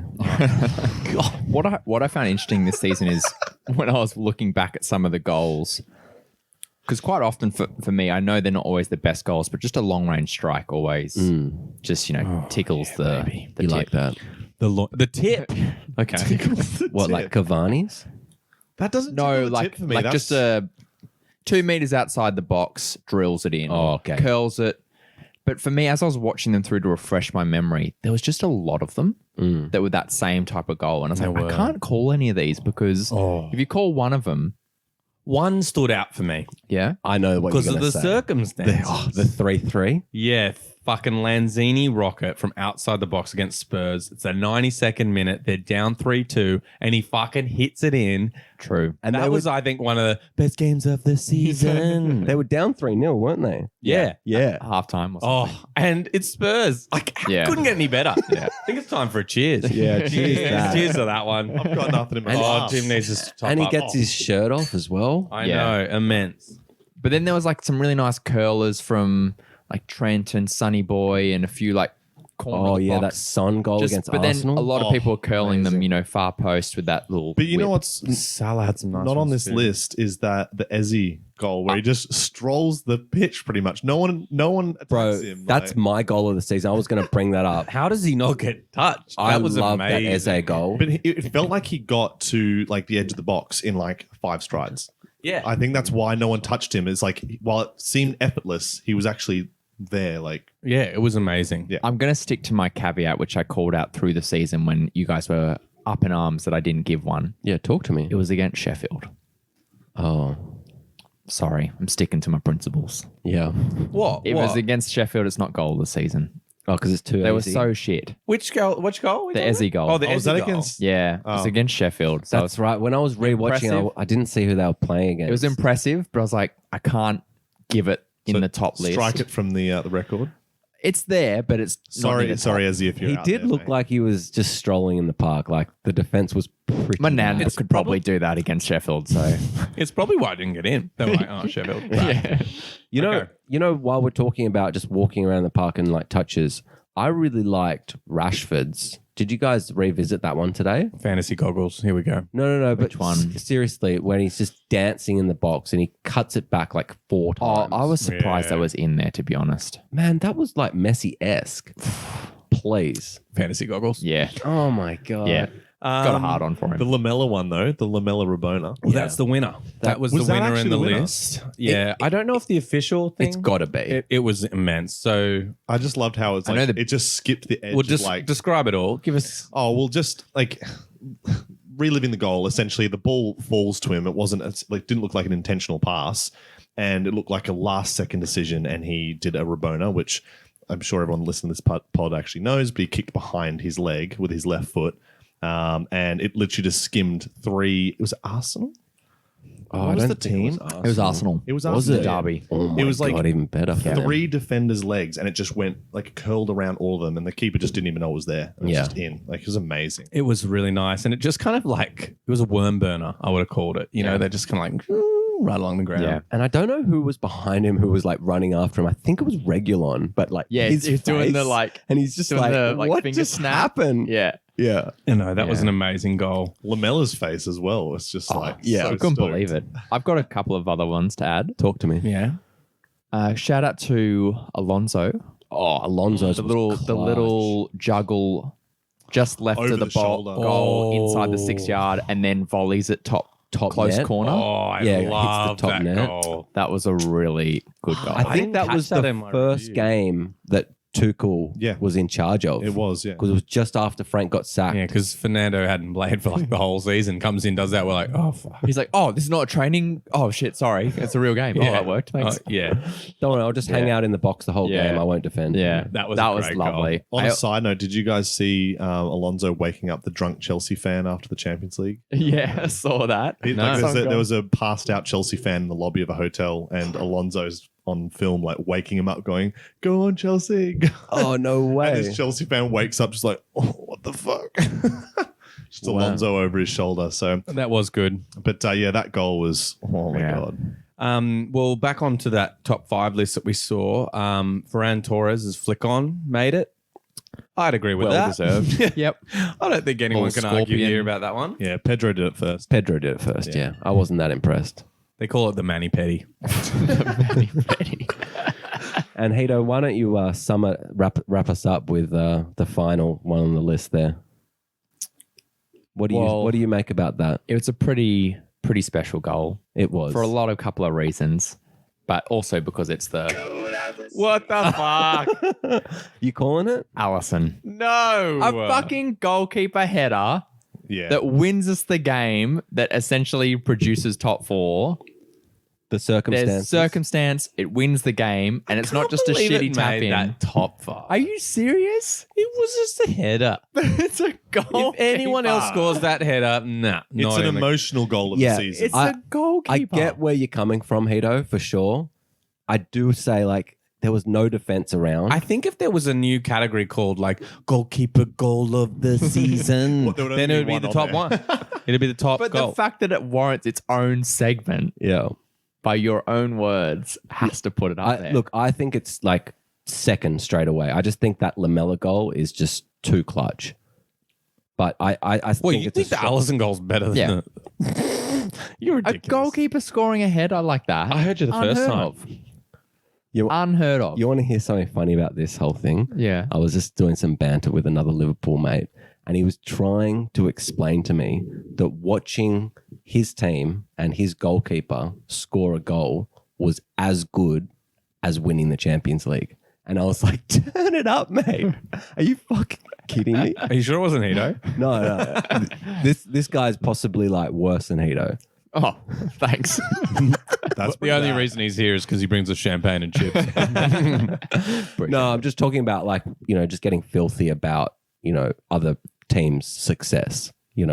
What I found interesting this season is when I was looking back at some of the goals, because quite often for me, I know they're not always the best goals, but just a long range strike always just tickles the You tip. like that? The tip. Okay. What, like Cavani's? That doesn't No, tickle the like tip for me. like That's- just 2 meters outside the box, drills it in. Oh, okay. Curls it. But for me, as I was watching them through to refresh my memory, there was just a lot of them that were that same type of goal. And I was like, I can't call any of these because if you call one of them, One stood out for me yeah, I know what you're because of going the to say. circumstances. The 3-3. Yeah, fucking Lanzini rocket from outside the box against Spurs. It's a 92nd minute. They're down 3-2, and he fucking hits it in. true. And that they was, I think, one of the best games of the season. They were down 3-0, weren't they? Yeah. Yeah. Halftime or something. Oh, and it's Spurs. Like, Yeah. couldn't get any better. Yeah. I think it's time for a cheers. Yeah, cheers to that. Cheers to that one. I've got nothing in my Oh, glass. Jim needs to top And he up. gets his shirt off as well. I Yeah. know, immense. But then there was like some really nice curlers from like Trent and Sonny Boy and a few like corner Oh, of the yeah, that box. Son goal against But Arsenal. then a lot of people are curling them, far post with that little. But you know whip. what's Salah had some nice not on ones this too. list is that the Ezzy goal where he just strolls the pitch pretty much. No one attacks Bro, him. that's my goal of the season. I was going to bring that up. How does he not get touched? I That was love amazing. that Eze goal. But it felt like he got to like the edge of the box in like 5 strides. Yeah. I think that's why no one touched him. It's like while it seemed effortless, he was actually there. Like Yeah, it was amazing. Yeah. I'm going to stick to my caveat, which I called out through the season when you guys were up in arms that I didn't give one. Yeah, talk to me. It was against Sheffield. Oh, Sorry, I'm sticking to my principles. yeah. What? If it was against Sheffield, it's not goal of the season. Oh, because it's too They were easy. so shit. Which goal? Which goal? The Ezzy goal. Oh, the was Ezzy that goal. against? Yeah, it was against Sheffield. So That's right. When I was rewatching, Impressive. I didn't see who they were playing against. it was impressive, but I was like, I can't give it in So the top list. strike it from the record. It's there, but it's not in the Sorry, top. Ezzy, if you're He out did there, look mate. like he was just strolling in the park. Like the defense was pretty. My nan bad. could probably do that against Sheffield. So It's probably why I didn't get in. They were like, oh, Sheffield. yeah. You know, while we're talking about just walking around the park and like touches, I really liked Rashford's. Did you guys revisit that one today? Fantasy goggles. Here we go. No. Which But one? Seriously, when he's just dancing in the box and he cuts it back like 4 Oh, times. I was surprised Yeah. that was in there, to be honest. Man, that was like Messi-esque. Please. Fantasy goggles. Yeah. Oh my god. Yeah. Got a hard on for The him. Lamella one though, the Lamella Rabona. Well, that's the winner. That was was the that winner actually in the the winner? list. Yeah. I don't know if the official thing. It's got to be. It was immense. So I just loved how it's I like know the- it just skipped the edge. we'll of just like describe it all. Give us. oh, well, just like reliving the goal. Essentially, the ball falls to him. It wasn't didn't look like an intentional pass, and it looked like a last second decision. And he did a Rabona, which I'm sure everyone listening to this pod actually knows. But he kicked behind his leg with his left foot, and it literally just skimmed 3. It was Arsenal. Oh, What I was don't the think team? It was Arsenal. It was Was Arsenal. it Derby? Oh my It was like god, even better. 3 defenders' legs, and it just went like curled around all of them, and the keeper just didn't even know it was there. It was Yeah. just in. Like it was amazing. It was really nice. And it just kind of like, it was a worm burner, I would have called it. You know, they're just kind of like right along the ground. Yeah. And I don't know who was behind him who was like running after him. I think it was Regulon, but like Yeah, his he's doing the face, like and he's just doing like, the, like, what finger just snap." happened? Yeah. Yeah. You know, that was Yeah. an amazing goal. Lamella's face as well. It's just like yeah, so I couldn't stoked. believe it. I've got a couple of other ones to add. Talk to me. Yeah. Shout out to Alonso. Oh, Alonso's The was little clutch. juggle just left Over of the the shoulder. goal Oh. inside the 6 yard and then volleys it top top close net. corner. Oh, I Yeah, it hits the love top that net. goal. That was a really good goal. I think didn't that catch was that the in my first review. game that Tuchel Yeah. was in charge of. It was, yeah. Because it was just after Frank got sacked. Yeah, because Fernando hadn't played for like the whole season. Comes in, does that. We're like, oh, fuck. He's like, oh, this is not a training. Oh, shit, sorry. It's a real game. Oh, that worked. Thanks. Yeah. Don't worry, I'll just hang out in the box the whole Yeah. game. I won't defend. Yeah, That was a great goal. lovely. On a side note, did you guys see Alonso waking up the drunk Chelsea fan after the Champions League? Yeah, I saw that. There was a passed out Chelsea fan in the lobby of a hotel, and Alonso's on film like waking him up, going, "Go on, Chelsea!" Go on." Oh, no And way. this Chelsea fan wakes up just like, "Oh, what the fuck?" Just Alonso over his shoulder. So, That was good. but yeah, that goal was oh my Yeah. god. Well, back onto that top 5 list that we saw. Ferran Torres' flick on made it. I'd agree with Well that. deserved. Yep. I don't think anyone Little can argue scorpion. here about that one. Yeah, Pedro did it first. Pedro did it first, yeah. I wasn't that impressed. They call it the Manny Petty. And Heato, why don't you wrap us up with the final one on the list there? What do you make about that? It was a pretty special goal It was. for a couple of reasons, but also because it's the What the fuck? You calling it? Allison. No. A fucking goalkeeper header Yeah. that wins us the game, that essentially produces top 4. The There's circumstances. circumstance, it wins the game, and it's not just a shitty tap in. That top 5. Are you serious? It was just a header. It's a goal. If anyone else scores that header, nah. it's not an in the- emotional goal of Yeah, the season. It's I- a goalkeeper. I get where you're coming from, Heato, for sure. I do say, like, there was no defense around. I think if there was a new category called like goalkeeper goal of the season, Well, there would then only it would be be the one top on one. It'd be the top But goal. the fact that it warrants its own segment yeah. by your own words has to put it up there. Look, I think it's like second straight away. I just think that Lamella goal is just too clutch. But I well, think you it's think a the Allison goal's better than Yeah. the... You're a ridiculous. goalkeeper scoring a header like that. I heard you the first unheard time. of. You- Unheard of. You want to hear something funny about this whole thing? Yeah. I was just doing some banter with another Liverpool mate, and he was trying to explain to me that watching his team and his goalkeeper score a goal was as good as winning the Champions League. And I was like, turn it up, mate. Are you fucking kidding me? Are you sure it wasn't Heato? No. This guy's possibly like worse than Heato. Oh, thanks. That's The only reason he's here is because he brings us champagne and chips. No, I'm just talking about like, just getting filthy about, other teams' success. He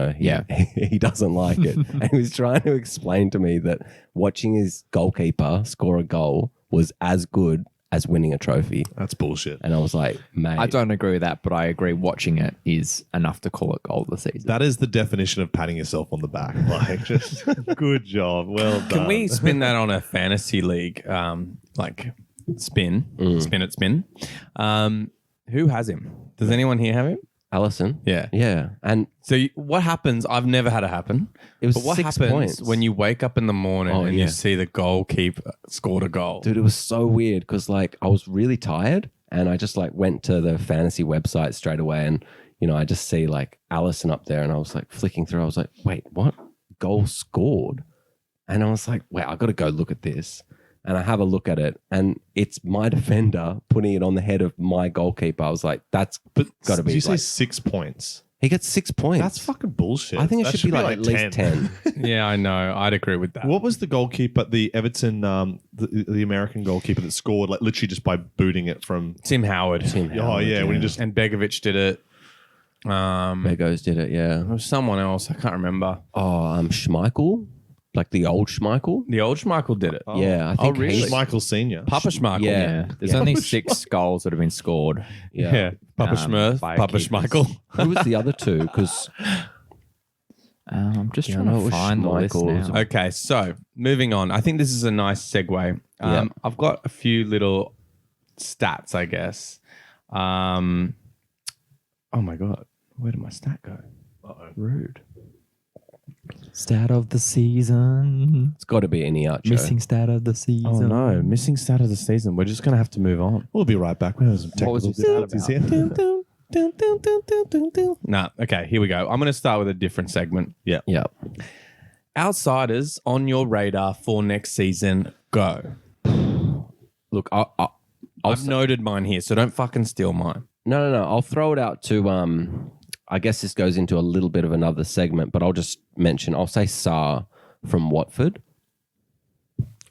doesn't like it. And he was trying to explain to me that watching his goalkeeper score a goal was as good as winning a trophy. That's bullshit. And I was like, mate. I don't agree with that, but I agree watching it is enough to call it goal of the season. That is the definition of patting yourself on the back. Like, just good job. Well done. Can we spin that on a fantasy league? Like spin it. Who has him? Does anyone here have him? Allison? Yeah. Yeah. And So what happens? I've never had it happen. it was But what 6 happens points. when you wake up in the morning Oh, and yeah. you see the goalkeeper scored a goal? Dude, it was so weird because like I was really tired and I just like went to the fantasy website straight away and I just see like Allison up there and I was like flicking through. I was like, wait, what? Goal scored? And I was like, wow, I got to go look at this. And I have a look at it and it's my defender putting it on the head of my goalkeeper. I was like, that's got to be Did you say like, 6 points? he gets 6 points. That's fucking bullshit. I think it That should be like at least 10. Yeah, I know. I'd agree with that. What was the goalkeeper, the Everton, the American goalkeeper that scored like literally just by booting it from? Tim Howard. Oh yeah, when he just And Begovic did it. Begos did it, yeah. There was someone else. I can't remember. Oh, Schmeichel? Like the old Schmeichel? The old Schmeichel did it. Yeah, I think really? he's- Michael Senior. Papa Schmeichel. Yeah. There's only 6 goals that have been scored. Yeah. Papa Schmurf. by Papa keepers. Schmeichel. Who was the other two? Because I'm just Yeah, I trying know it to was find the list Schmeichel's. now. Okay, so moving on. I think this is a nice segue. Yeah. I've got a few little stats, I guess. Oh my God. Where did my stat go? Rude. Stat of the season. it's got to be Iniacho. Missing stat of the season. Oh no, missing stat of the season. We're just going to have to move on. We'll be right back. We have some What was technical your stat difficulties here. Nah, okay, here we go. I'm going to start with a different segment. Yeah. outsiders on your radar for next season, go. Look, I've noted mine here, so don't fucking steal mine. No. I'll throw it out to. I guess this goes into a little bit of another segment, but I'll just mention. I'll say Sarr from Watford.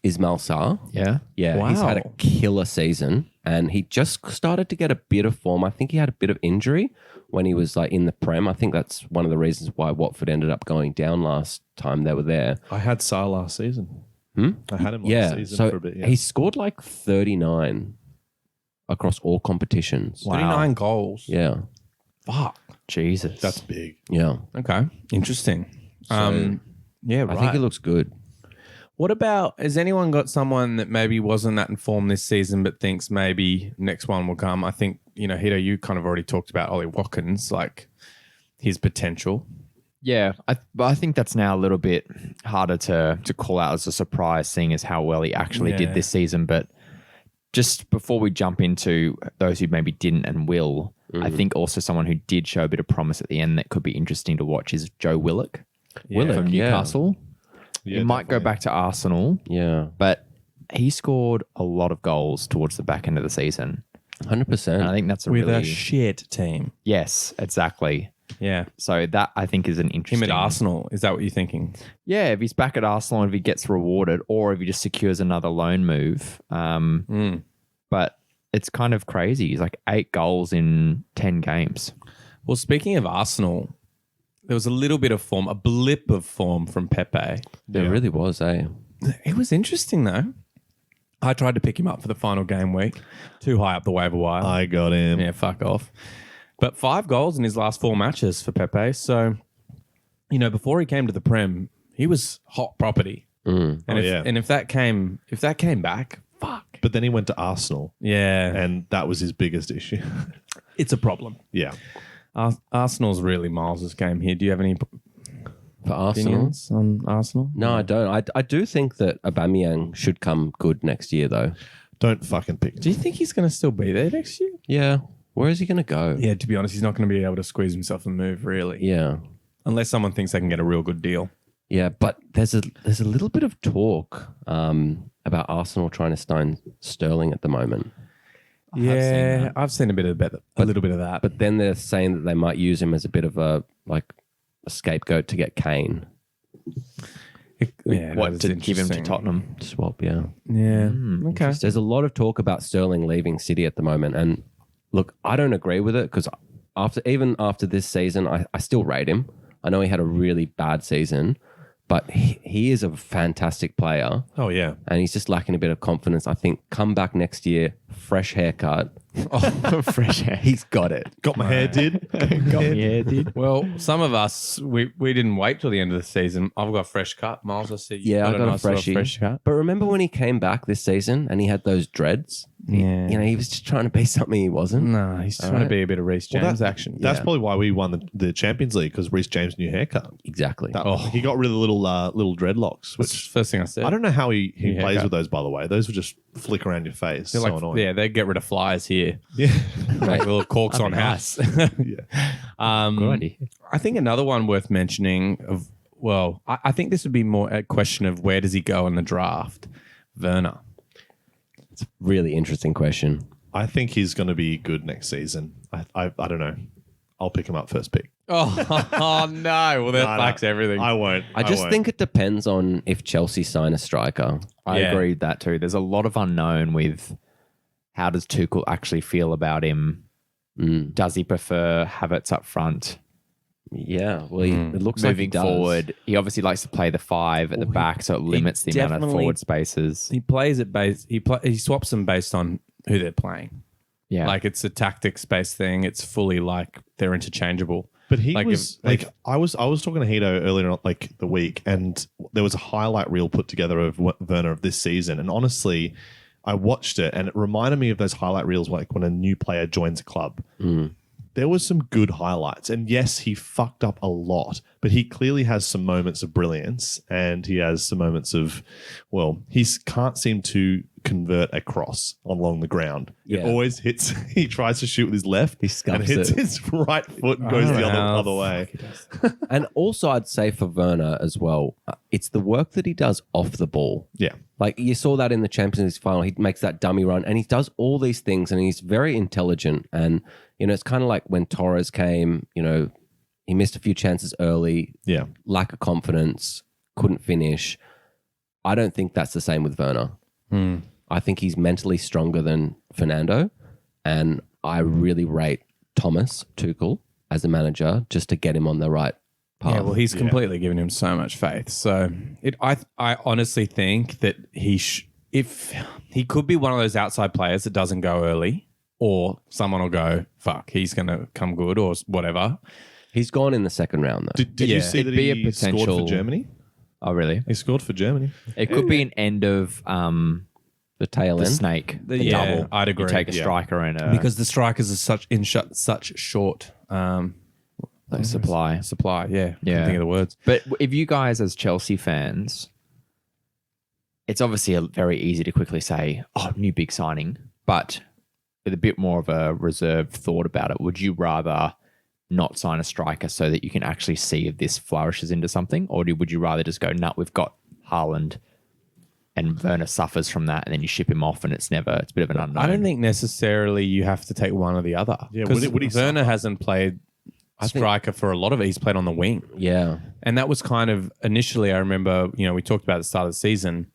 Ismail Sarr. Yeah. Yeah, he's had a Wow. killer season, and he just started to get a bit of form. I think he had a bit of injury when he was like in the Prem. I think that's one of the reasons why Watford ended up going down last time they were there. I had Sarr last season. Hmm? I had him last Yeah, season so for a bit. Yeah. he scored like 39 across all competitions. Wow. 39 goals. Yeah, Fuck. Jesus. That's big. yeah. Okay. Interesting. Yeah, right. I think it looks good. What about, has anyone got someone that maybe wasn't that informed this season but thinks maybe next one will come? I think, Heato, you kind of already talked about Ollie Watkins, like his potential. Yeah, I think that's now a little bit harder to call out as a surprise, seeing as how well he actually Yeah. did this season. But just before we jump into those who maybe didn't and will, I think also someone who did show a bit of promise at the end that could be interesting to watch is Joe Willock, from yeah. Newcastle. Yeah, he might go back to Arsenal, Yeah, but he scored a lot of goals towards the back end of the season. 100%. And I think that's a With really... a shit team. Yes, exactly. Yeah. So that I think is an Him interesting... at Arsenal. Is that what you're thinking? Yeah, if he's back at Arsenal and if he gets rewarded or if he just secures another loan move. But it's kind of crazy. He's like 8 goals in 10 games. Well, speaking of Arsenal, there was a little bit of form, a blip of form from Pepe. There really was, eh? It was interesting, though. I tried to pick him up for the final game week. Too high up the waiver wire. I got him. Yeah, fuck off. But 5 goals in his last 4 matches for Pepe. So, before he came to the Prem, he was hot property. And if that came back, fuck. But then he went to Arsenal, Yeah, and that was his biggest issue. it's a problem. Yeah. Arsenal's really Miles' game here. Do you have any For Arsenal? opinions on Arsenal? No, I don't. I do think that Aubameyang should come good next year, though. Don't fucking pick. Do you think he's going to still be there next year? Yeah. Where is he going to go? Yeah, to be honest, he's not going to be able to squeeze himself and move, really. Yeah. Unless someone thinks they can get a real good deal. Yeah, but there's a little bit of talk about Arsenal trying to sign Sterling at the moment. I've seen a little bit of that. But then they're saying that they might use him as a bit of a scapegoat to get Kane. What, to give him to Tottenham? Swap, yeah. Yeah. Okay. There's a lot of talk about Sterling leaving City at the moment. And look, I don't agree with it because even after this season, I still rate him. I know he had a really bad season, but he is a fantastic player. Oh, yeah. And he's just lacking a bit of confidence. I think come back next year, fresh haircut. Fresh hair. He's got it. Got my hair did. Well, some of us, we didn't wait till the end of the season. I've got a fresh cut. Miles, I see you Yeah, I got a nice little freshie. fresh cut. But remember when he came back this season and he had those dreads? Yeah. He was just trying to be something he wasn't. No, he's trying to be a bit of Reece James action. That's probably why we won the Champions League, because Reece James' new haircut. Exactly. He got rid of the little dreadlocks, That's which the first thing I said. I don't know how he New plays haircut. with those, by the way. Those would just flick around your face. They're so like, annoying. yeah, they get rid of flies here. Yeah. Like little corks on house. Yeah. Good idea. I think another one worth mentioning I think this would be more a question of where does he go in the draft? Werner. Really interesting question. I think he's going to be good next season. I don't know. I'll pick him up first pick. Oh, no. Well, that No, fucks everything. I won't. I just won't. think it depends on if Chelsea sign a striker. I Yeah. agree with that too. There's a lot of unknown with how does Tuchel actually feel about him? Does he prefer Havertz up front? Yeah, well, it looks like he Moving does. forward, he obviously likes to play the 5 at the back, so it limits the amount of definitely- forward spaces. He plays it based. He swaps them based on who they're playing. Yeah, Like it's a tactics based thing. It's fully like they're interchangeable. But he Like was if- I was talking to Heato earlier on, like the week, and there was a highlight reel put together of Werner of this season, and honestly, I watched it and it reminded me of those highlight reels like when a new player joins a club. There was some good highlights, and yes, he fucked up a lot, but he clearly has some moments of brilliance, and he has some moments of, well, he can't seem to convert a cross along the ground. Yeah. It always hits. He tries to shoot with his left. He and scuffs hits it. his right foot and goes the other way. And also, I'd say for Werner as well, it's the work that he does off the ball. Yeah. Like you saw that in the Champions League final. He makes that dummy run and he does all these things and he's very intelligent. And, it's kind of like when Torres came, he missed a few chances early. Yeah. Lack of confidence, couldn't finish. I don't think that's the same with Werner. I think he's mentally stronger than Fernando. And I really rate Thomas Tuchel as a manager just to get him on the right path. Yeah, well, he's completely given him so much faith. So I honestly think that if he could be one of those outside players that doesn't go early, or someone will go, fuck, he's going to come good or whatever. He's gone in the second round, though. Did you see that It'd be a he scored potential- for Germany? Oh, really? He scored for Germany. It could be an end of The tail the end. snake. The Yeah, double. I'd agree. You take a Yeah. striker and a Because the strikers are such short supply. supply. Yeah. Yeah. Can't think of the words. But if you guys, as Chelsea fans, it's obviously very easy to quickly say, "Oh, new big signing," but with a bit more of a reserved thought about it, would you rather not sign a striker so that you can actually see if this flourishes into something, or would you rather just go, "No, we've got Haaland, and Werner suffers from that, and then you ship him off, and it's a bit of an unknown." I don't think necessarily you have to take one or the other. Yeah, Because would he Werner suffer? hasn't played striker for a lot of it. He's played on the wing. Yeah. And that was kind of initially, I remember, we talked about at the start of the season,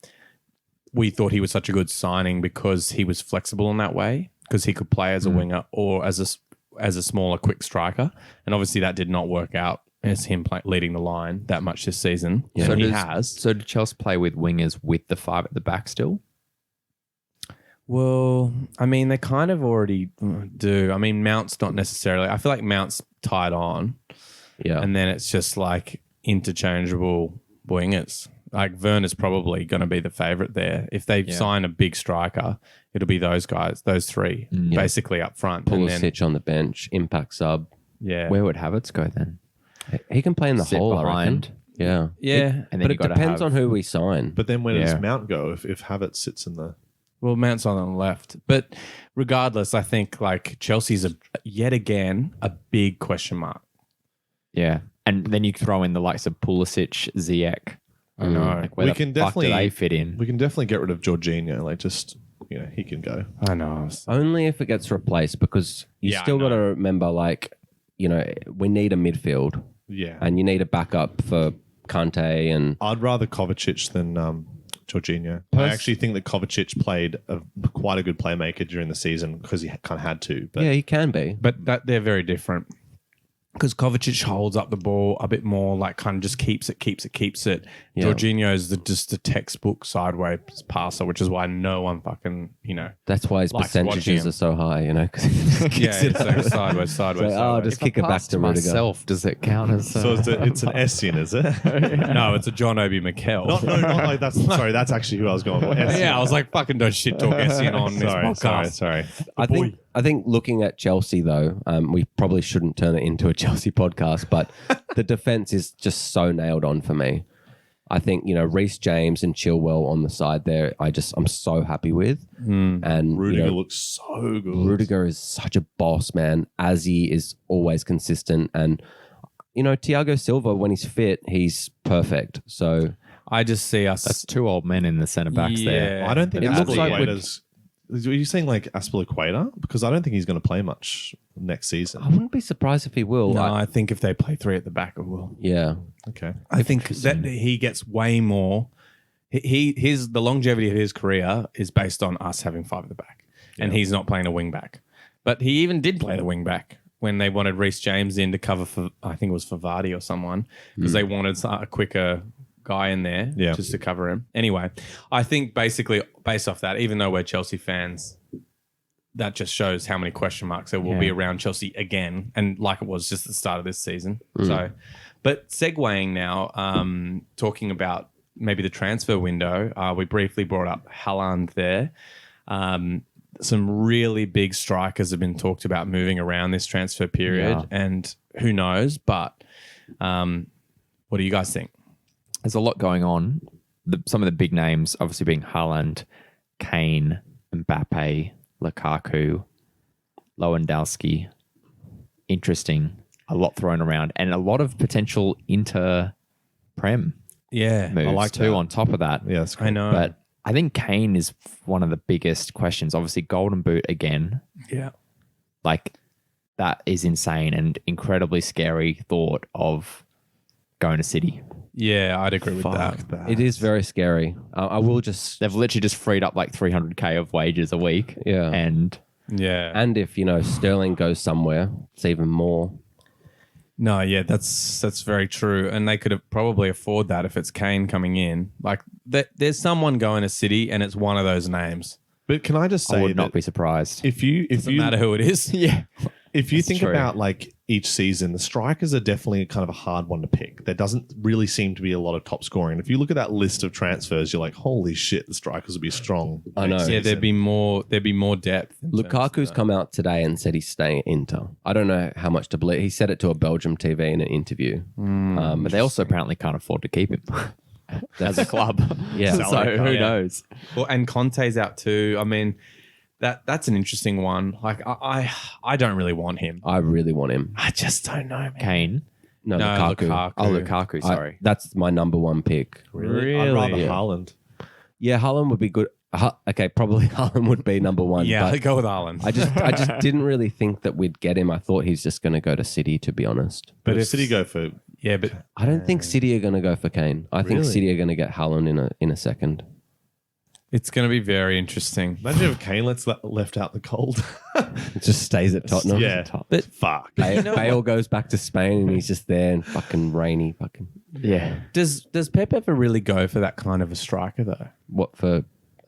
we thought he was such a good signing because he was flexible in that way, because he could play as a winger or as a smaller, quick striker. And obviously that did not work out as him leading the line that much this season. Yeah. So So he does- has. So did Chelsea play with wingers with the five at the back still? Well, I mean, they kind of already do. I mean, Mount's not necessarily. I feel like Mount's tied on. Yeah. And then it's just like interchangeable wingers. Like Werner's probably going to be the favourite there. If they sign a big striker, it'll be those guys, those three, basically up front. And then, Pulisic on the bench, impact sub. yeah. Where would Havertz go then? He can play in the Sit hole, I behind. reckon. Yeah. Yeah. And then But you it gotta depends have- on who we sign. But then where Yeah. does Mount go if Havertz sits in the... Well, Mount's on the left. But regardless, I think like Chelsea's yet again a big question mark. Yeah, and then you throw in the likes of Pulisic, Ziyech. I know. Like where We the can fuck do definitely- they fit in? We can definitely get rid of Jorginho. Like, just, he can go. I know. Only if it gets replaced, because you Yeah, I still got to know. remember, like, we need a midfield Yeah. and you need a backup for Kante and I'd rather Kovacic than Jorginho. I actually think that Kovacic played quite a good playmaker during the season because he kind of had to. But yeah, he can be. But they're very different. Because Kovacic holds up the ball a bit more, like kind of just keeps it. Yeah. Jorginho's just a textbook sideways passer, which is why no one fucking, That's why his likes watching percentages him. are so high, because he just kicks it so out. sideways. So, just kick it back to Rudiger. myself. Does it count as? so it's an Essien, is it? No, it's a John Obi Mikel. not like that's. Sorry, that's actually who I was going with. Essien. Yeah, I was like, fucking don't shit talk Essien on this podcast. Sorry. I think looking at Chelsea though, we probably shouldn't turn it into a Chelsea podcast, but the defense is just so nailed on for me. I think Reece James and Chilwell on the side there. I'm so happy with, and Rudiger looks so good. Rudiger is such a boss, man. Azzy is always consistent, and Thiago Silva when he's fit, he's perfect. So I just see us. That's two old men in the centre backs there. I don't think It looks like Aspilicueta's. Are you saying like Aspilicueta? Because I don't think he's going to play much next season. I wouldn't be surprised if he will. No, I think if they play three at the back, it will. Yeah, Okay. I think that he gets way more. The longevity of his career is based on us having five at the back, and he's not playing a wing back. But he even did play the wing back when they wanted Reece James in to cover for, I think it was for Vardy or someone, because they wanted a quicker guy in there just to cover him. Anyway, I think basically based off that, even though we're Chelsea fans, that just shows how many question marks there will be around Chelsea again, and like it was just the start of this season. So, but segueing now, talking about maybe the transfer window, we briefly brought up Haaland there. Some really big strikers have been talked about moving around this transfer period, and who knows? But what do you guys think? There's a lot going on. Some of the big names, obviously being Haaland Kane, Mbappe, Lukaku, Lewandowski. Interesting. A lot thrown around and a lot of potential inter-prem Yeah. moves like too that. on top of that. Yeah, that's cool. I know. But I think Kane is one of the biggest questions. Obviously, Golden Boot again. yeah. Like, that is insane and incredibly scary thought of going to City. Yeah, I'd agree with Fuck that. It is very scary. I will just, They've literally just freed up like 300K of wages a week. Yeah. And Yeah. and if, Sterling goes somewhere, it's even more. No, yeah, that's very true. And they could have probably afford that if it's Kane coming in. Like there's someone going to City and it's one of those names. But can I just I say would not that be surprised. if you Doesn't matter who it is. Yeah. if you That's think true. about like each season, the strikers are definitely kind of a hard one to pick. There doesn't really seem to be a lot of top scoring. If you look at that list of transfers, you're like, holy shit, the strikers would be strong. I know. next Yeah, season. there'd be more depth. in terms of Lukaku's that. come out today and said he's staying at Inter. I don't know how much to believe. He said it to a Belgium TV in an interview. But they also apparently can't afford to keep him as a club. Yeah. So Salary who cap. knows? Well, and Conte's out too. I mean, that's an interesting one. Like I don't really want him. I really want him. I just don't know, man. Kane. No, No, Lukaku. Oh, Lukaku. Sorry. That's my number one pick. Really? I'd rather Really? Haaland. Yeah, Haaland would be good. Okay, probably Haaland would be number one. Yeah, but go with Haaland. I just didn't really think that we'd get him. I thought he's just going to go to City, to be honest. But if if- City go for yeah, but I don't think City are going to go for Kane. I think Really? City are going to get Haaland in a second. it's going to be very interesting. imagine if Kane left out the cold. It just stays at Tottenham. yeah. But Fuck. Bale goes back to Spain and he's just there and fucking rainy. Fucking Yeah. does Pep ever really go for that kind of a striker though? what for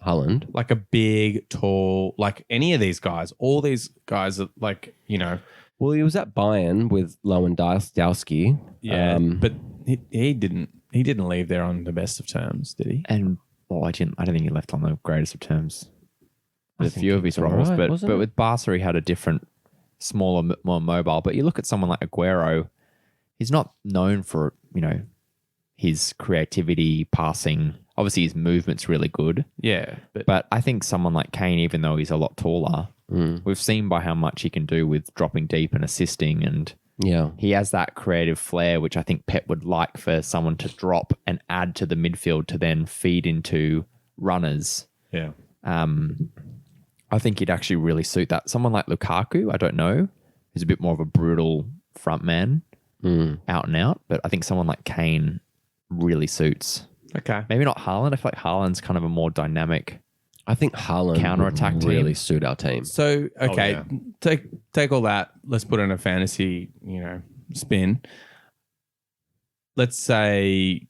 Haaland? Like a big, tall, like any of these guys. All these guys are like, Well, he was at Bayern with Lewandowski. yeah. But he didn't leave there on the best of terms, did he? And well, I don't think he left on the greatest of terms with a think few he of his was roles, alright, but wasn't but he? with Barca he had a different, smaller, more mobile. But you look at someone like Aguero, he's not known for his creativity, passing. Obviously, his movement's really good. Yeah. But I think someone like Kane, even though he's a lot taller, we've seen by how much he can do with dropping deep and assisting, and Yeah. he has that creative flair, which I think Pep would like for someone to drop and add to the midfield to then feed into runners. Yeah. I think he'd actually really suit that. Someone like Lukaku, I don't know, who's a bit more of a brutal front man, out and out. But I think someone like Kane really suits. Okay. Maybe not Haaland. I feel like Haaland's kind of a more dynamic. I think Haaland Counter-attack would team. really suit our team. So okay, yeah. take all that. Let's put in a fantasy, spin. Let's say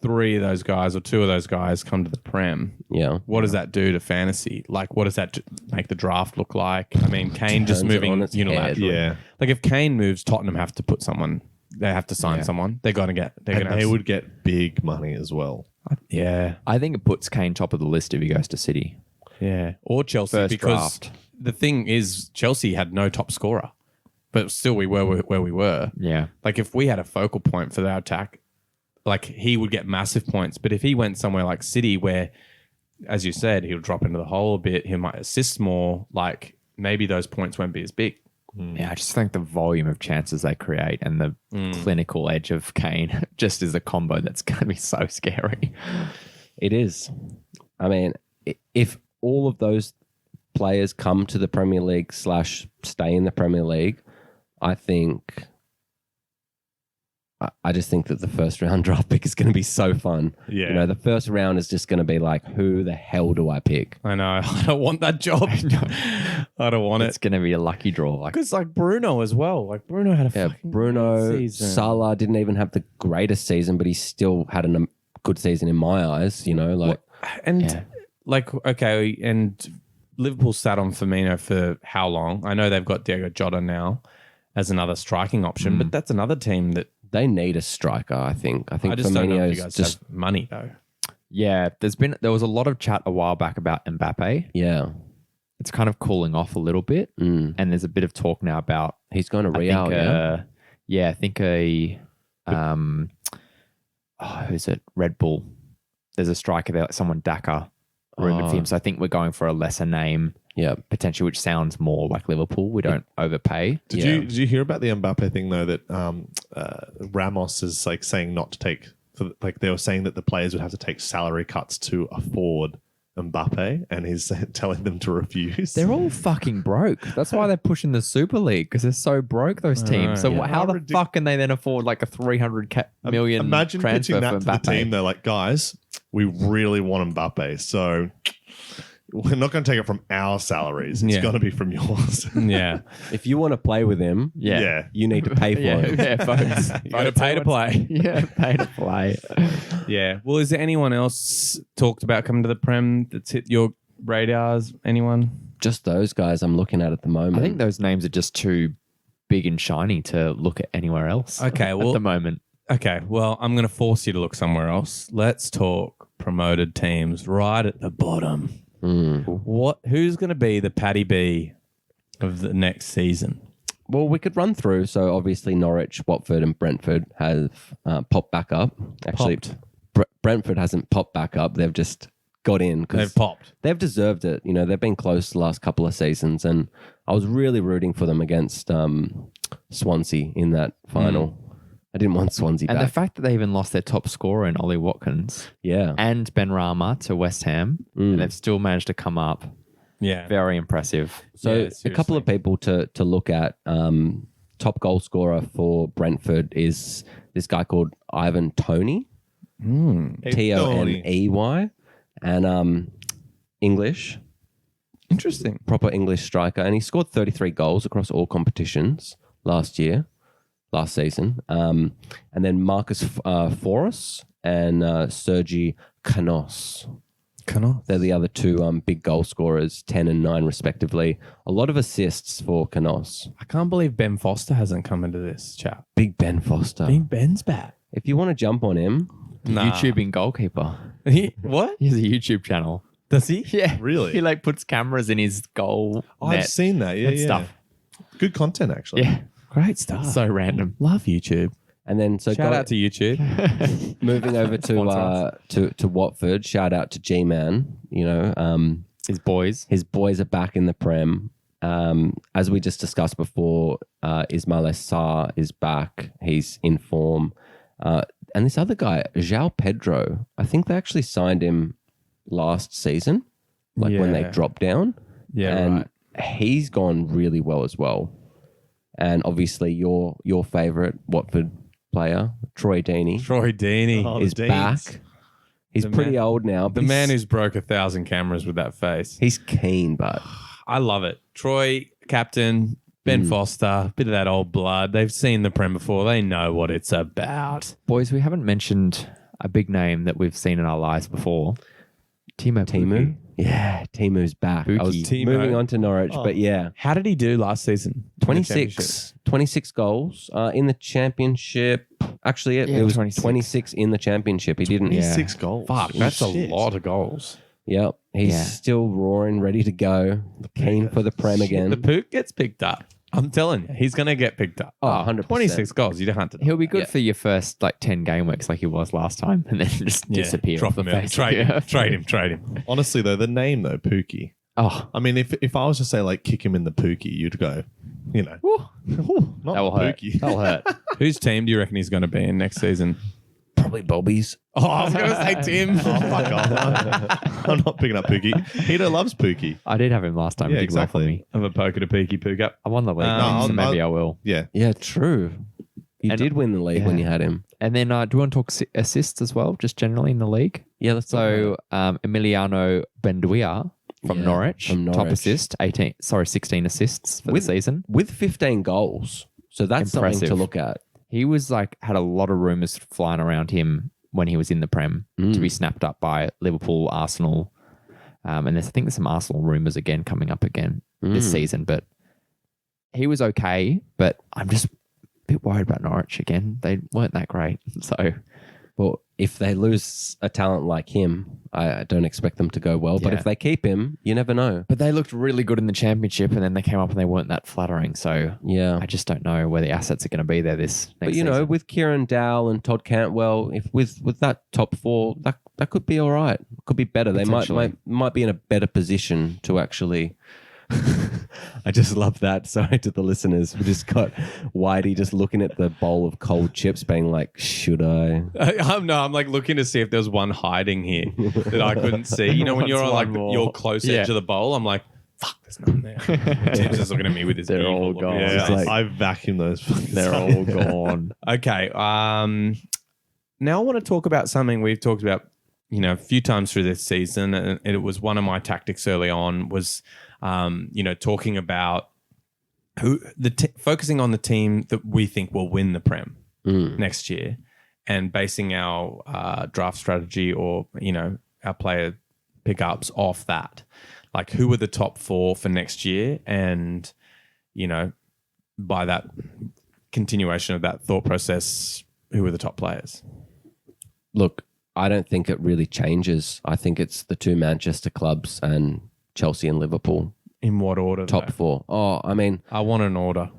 3 of those guys or 2 of those guys come to the Prem. Yeah. What does that do to fantasy? Like, what does that make the draft look like? I mean, Kane just Turns it moving on its head. unilaterally. Yeah. Like, if Kane moves, Tottenham have to put someone. They have to sign someone. They're going to get. They're And going they to. would get big money as well. Yeah. I think it puts Kane top of the list if he goes to City. Yeah. Or Chelsea, First because draft. the thing is, Chelsea had no top scorer, but still we were where we were. Yeah. Like, if we had a focal point for their attack, like, he would get massive points. But if he went somewhere like City, where, as you said, he'll drop into the hole a bit, he might assist more, like, maybe those points won't be as big. Yeah, I just think the volume of chances they create and the clinical edge of Kane just is a combo that's going to be so scary. It is. I mean, if all of those players come to the Premier League / stay in the Premier League, I think. I just think that the first round draft pick is going to be so fun. Yeah. The first round is just going to be like, who the hell do I pick? I know. I don't want that job. I don't want It's it. going to be a lucky draw. Like, Because, like, Bruno as well. Like, Bruno had a Yeah, fucking Bruno, great season. Salah didn't even have the greatest season, but he still had a good season in my eyes. And Yeah. like, okay, and Liverpool sat on Firmino for how long? I know they've got Diego Jota now as another striking option, but that's another team that they need a striker. I think. I think I just don't know if you Firmino's guys just have money though. yeah, there was a lot of chat a while back about Mbappe. yeah. It's kind of cooling off a little bit. And there's a bit of talk now about, He's going to I Real. think, I think who's it? Red Bull. There's a striker there, like someone Daka. rumoured for him. So I think we're going for a lesser name, Yeah. potentially, which sounds more like Liverpool. We don't overpay. Did you hear about the Mbappe thing though? That Ramos is like saying not to take. Like they were saying that the players would have to take salary cuts to afford Mbappe, and he's telling them to refuse. They're all fucking broke. That's why they're pushing the Super League, because they're so broke, those teams. So yeah. how the fuck can they then afford like a 300 million Imagine transfer pitching that for to the Mbappe? team. They're like, guys, we really want Mbappe, so we're not going to take it from our salaries. It's Yeah. going to be from yours. Yeah. If you want to play with him, Yeah. you need to pay for Yeah, it. yeah, folks. You got to pay to play. Yeah, pay to play. Yeah. Well, is there anyone else talked about coming to the Prem that's hit your radars? Anyone? Just those guys I'm looking at the moment. I think those names are just too big and shiny to look at anywhere else. Okay, well- at the moment. Okay. Well, I'm going to force you to look somewhere else. Let's talk promoted teams right at the bottom. Who's going to be the Paddy B of the next season? Well, we could run through. So obviously Norwich, Watford and Brentford have popped back up. Actually, Popped. Brentford hasn't popped back up. They've just got in because They've popped. they've deserved it. You know, they've been close the last couple of seasons, and I was really rooting for them against Swansea in that final. I didn't want Swansea And back. the fact that they even lost their top scorer in Ollie Watkins Yeah. and Ben Rama to West Ham, and they've still managed to come up. Yeah. Very impressive. So Yeah, a couple of people to look at. Top goal scorer for Brentford is this guy called Ivan Toney, Toney, and English, Interesting. proper English striker, and he scored 33 goals across all competitions last season. And then Marcus Foros and Sergi Canos. They're the other two big goal scorers, 10 and 9 respectively. A lot of assists for Canos. I can't believe Ben Foster hasn't come into this chat. Big Ben Foster. Ben's back. If you want to jump on him, YouTubing goalkeeper. What? He has a YouTube channel. Does he? Yeah. Really? He like puts cameras in his goal I've net seen that. Yeah, and yeah. stuff. Good content, actually. Yeah. Great stuff. So random. Love YouTube. and then so Shout out to YouTube. moving over to Watford. Shout out to G-Man. You know, His boys. his boys are back in the Prem. As we just discussed before, Ismail Sarr is back. He's in form. And this other guy, João Pedro, I think they actually signed him last season, like when they Yeah. dropped down. Yeah, and right. he's gone really well as well. And obviously your favorite Watford player, Troy Deeney, Troy Deeney. Oh, is the Deans. back. He's The pretty man- old now. The but man he's, who's broke 1,000 cameras with that face. he's keen, but I love it. Troy, captain, Ben Foster, bit of that old blood. They've seen the Prem before. They know what it's about. Boys, we haven't mentioned a big name that we've seen in our lives before. Timu. Timu. Yeah, Timu's back. I was Timo. moving on to Norwich, but yeah. How did he do last season? In the championship? 26 goals in the championship. Actually, it was 26 in the championship. He didn't. 26 goals. Fuck, Holy that's shit. a lot of goals. Yep. He's Yeah. still roaring, ready to go. Keen for the Prem again. The Pook gets picked up. I'm telling you, he's going to get picked up. Oh, 100%. 26 goals. You don't have to. He'll be good Yeah. for your first like 10 game weeks like he was last time and then just disappear Drop off the him out. face. Trade of the him. earth. Trade him. Honestly, though, the name, though, Pookie. Oh, I mean, if I was to say, like, kick him in the Pookie, you'd go, you know, not that will hurt. Pookie. That'll hurt. Whose team do you reckon he's going to be in next season? Probably Bobby's. Oh, I was going to say Tim. Oh, fuck off. I'm not picking up Pookie. Heato loves Pookie. I did have him last time. Yeah, He did well for exactly. me. Of a poker to peaky pook up. I won the league, No, so maybe I will. Yeah. Yeah, true. You And- did win the league when you had him. And then do you want to talk assists as well, just generally in the league? Yeah, let's So Emiliano Benduia from Yeah, Norwich, from top Norwich. assist, 16 assists for With- the season. with 15 goals. So that's something to Impressive. look at. He was like, had a lot of rumours flying around him when he was in the Prem to be snapped up by Liverpool, Arsenal. And I think there's some Arsenal rumours again coming up again this season. But he was okay, but I'm just a bit worried about Norwich again. They weren't that great. So Well, if they lose a talent like him, I don't expect them to go well. But Yeah. if they keep him, you never know. But they looked really good in the championship, and then they came up and they weren't that flattering. So Yeah. I just don't know where the assets are going to be there this next But you know, season. with Kieran Dowell and Todd Cantwell, if with that top four, that could be all right. Could be better. They Potentially. might be in a better position to actually. I just love that. Sorry to the listeners. We just got Whitey just looking at the bowl of cold chips, being like, "Should I?" I'm like looking to see if there's one hiding here that I couldn't see. You know, when you're on like your close edge of the bowl, I'm like, fuck, there's nothing there. Tim's just looking at me with his They're evil all look. gone. Yeah, It's like- I vacuum those. They're all gone. Okay. Now I want to talk about something we've talked about, you know, a few times through this season, and it was one of my tactics early on was, you know, talking about focusing on the team that we think will win the Prem next year, and basing our draft strategy or, you know, our player pickups off that. Like, who are the top four for next year, and, you know, by that continuation of that thought process, who are the top players? Look, I don't think it really changes. I think it's the two Manchester clubs and Chelsea and Liverpool. In what order? Top though? four. Oh, I mean, I want an order.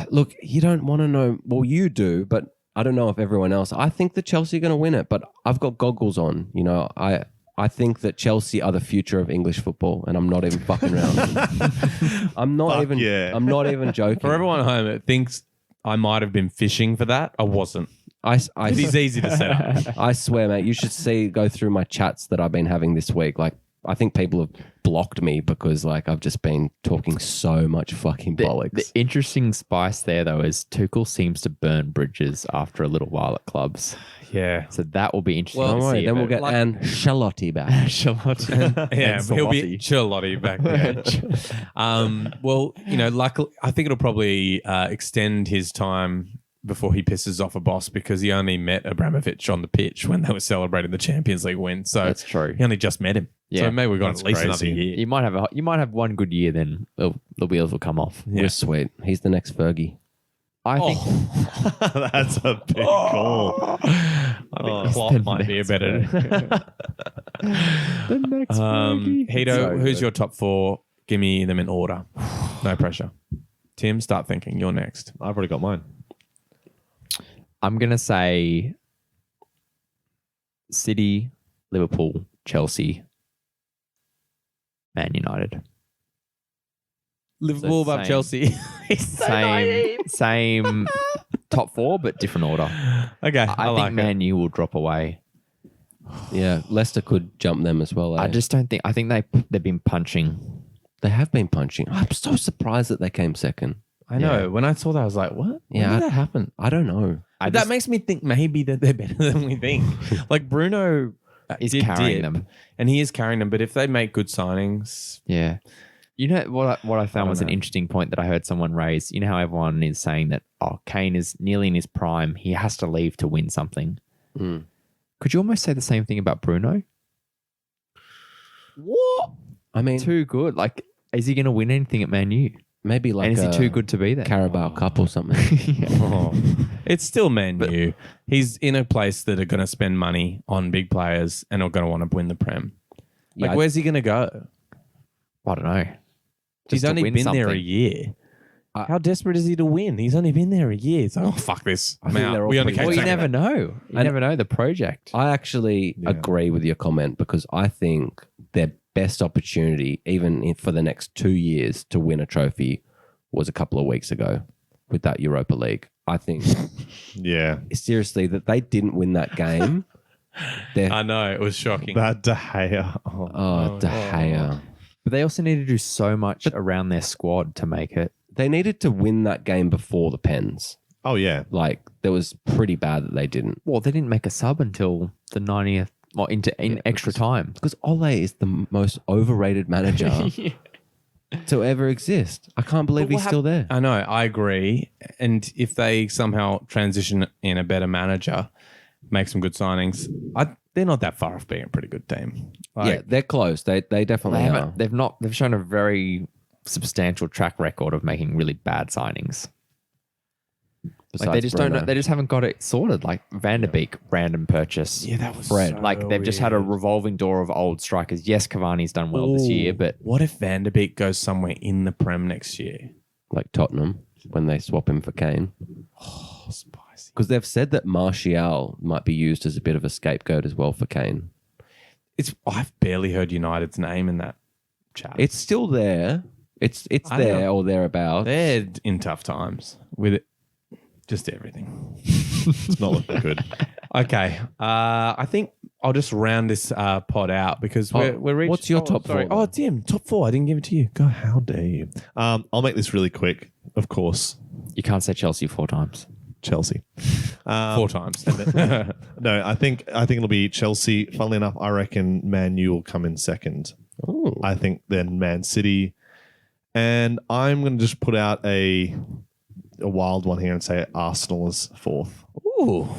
look, you don't want to know. Well, you do, but I don't know if everyone else. I think that Chelsea are going to win it, but I've got goggles on. You know, I think that Chelsea are the future of English football, and I'm not even fucking around. I'm not Fuck even. yeah. I'm not even joking. For everyone at home that thinks I might have been fishing for that, I wasn't. It is easy to set up. I swear, mate, you should go through my chats that I've been having this week. Like, I think people have blocked me because, like, I've just been talking so much fucking bollocks. The interesting spice there, though, is Tuchel seems to burn bridges after a little while at clubs. Yeah. So that will be interesting. Don't to worry, see then if we'll it- get Ancelotti back. Yeah, he'll be Chilotti back there. Well, you know, luckily, I think it'll probably extend his time before he pisses off a boss, because he only met Abramovich on the pitch when they were celebrating the Champions League win. So That's true. He only just met him. Yeah. So maybe we've got That's at least crazy. another year. You might have one good year, then the wheels will come off. Yeah. We're sweet. He's the next Fergie. I think That's a big call. I think Klopp might be a better. the next Heato, So who's good. your top four? Give me them in order. No pressure. Tim, start thinking. You're next. I've already got mine. I'm gonna say City, Liverpool, Chelsea, Man United. Liverpool So above same. Chelsea. Same top four, but different order. Okay, I I think like it. Man U will drop away. Yeah, Leicester could jump them as well. I eh? just don't think. I think they've been punching. They have been punching. I'm so surprised that they came second. I know. Yeah. When I saw that, I was like, what? Yeah, When did that happen? I don't know. But that makes me think maybe that they're better than we think. Like Bruno is did carrying dip, them. and he is carrying them. But if they make good signings, Yeah. You know what I found don't was an know. interesting point that I heard someone raise. You know how everyone is saying that, Kane is nearly in his prime. He has to leave to win something. Mm. Could you almost say the same thing about Bruno? What? I mean, Too good. Like, is he going to win anything at Man U? maybe like And is he a too good to be there? Carabao Cup or something. it's still Man U. He's in a place that are going to spend money on big players and are going to want to win the Prem. Like, Yeah, where's he going to go? I don't know. He's Just to only win been there a something. year. How desperate is he to win? He's only been there a year. It's like, oh, fuck this. I think they're all We only pretty came Well, you second. never know. You never know the project. I actually agree with your comment because I think their best opportunity, for the next 2 years, to win a trophy was a couple of weeks ago with that Europa League. I think Yeah. seriously that they didn't win that game. I know. It was shocking. That De Gea. Oh, De Gea. But they also need to do so much around their squad to make it. They needed to win that game before the Pens. oh yeah. Like, that was pretty bad that they didn't. Well, they didn't make a sub until the 90th, or in extra time. Because Ole is the most overrated manager to ever exist. I can't believe he's still there. I know. I agree. And if they somehow transition in a better manager, make some good signings, they're not that far off being a pretty good team. Yeah, they're close. They definitely are. They've shown a very substantial track record of making really bad signings. Like they just don't know. Bruno. They just haven't got it sorted. Like Van der Beek, random purchase. Yeah, that was Fred. so Like they've just had a weird. revolving door of old strikers. Yes, Cavani's done well this year, but what if Van der Beek goes somewhere in the Prem next year? Like Tottenham when they swap him for Kane. Oh, spicy. Because they've said that Martial might be used as a bit of a scapegoat as well for Kane. I've barely heard United's name in that chat. It's still there. It's I there know. or thereabouts. They're in tough times with it. Just everything. It's not looking good. Okay. I think I'll just round this pod out because we're reaching. what's your top sorry. four, Oh, Tim, top four. I didn't give it to you. Go. How dare you? I'll make this really quick. Of course, you can't say Chelsea 4 times. Chelsea. 4 times. No, I think it'll be Chelsea. Funnily enough, I reckon Man U will come in second. Ooh. I think then Man City, and I'm going to just put out a wild one here and say Arsenal is fourth. Ooh.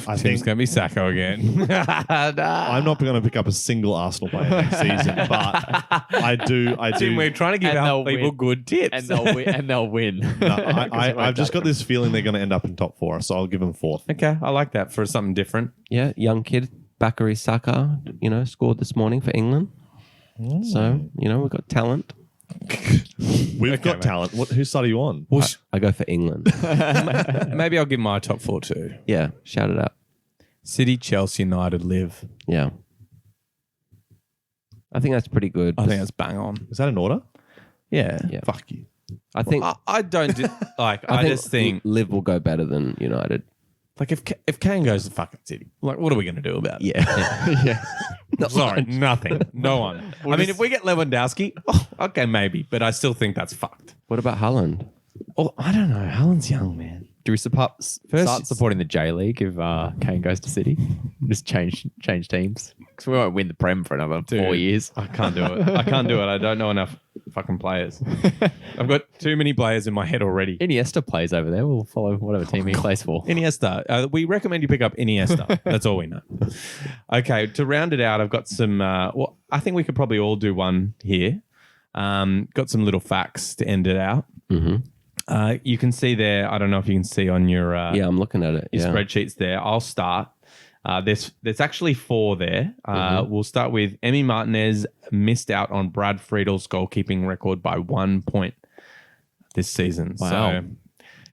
I Tim's think going to be Sacco again. I'm not going to pick up a single Arsenal player next season, but I do. Tim, we're trying to give And our they'll people win. good tips. And they'll win. And they'll win. No, I've just got this feeling they're going to end up in top 4, so I'll give them fourth. Okay, I like that for something different. Yeah, young kid, Bakary Saka, scored this morning for England. So, we've got talent. We've got mate. talent. Whose side are you on? Well, I go for England. maybe I'll give my top 4 too. Yeah, shout it out. City, Chelsea, United, Live. Yeah. I think that's pretty good. I think that's bang on. Is that an order? Yeah. Yeah. Fuck you. I think I don't I just think Liv will go better than United. like if Kane goes to fucking City, like what are we going to do about it? Yeah. Sorry, nothing. No one. I mean, if we get Lewandowski, okay, maybe, but I still think that's fucked. What about Haaland? Oh, I don't know. Haaland's young, man. Do we start supporting the J League if Kane goes to City? Just change teams because we won't win the Prem for another 4 years. I can't do it. I don't know enough fucking players. I've got too many players in my head already. Iniesta plays over there. We'll follow whatever team he plays for. Iniesta. We recommend you pick up Iniesta. That's all we know. Okay, to round it out, I've got some. I think we could probably all do one here. Got some little facts to end it out. Mm-hmm. You can see there. I don't know if you can see on your Yeah, I'm looking at it. your Yeah. spreadsheets there. I'll start. There's actually 4 there. We'll start with Emi Martinez missed out on Brad Friedel's goalkeeping record by 1 point this season. Wow. So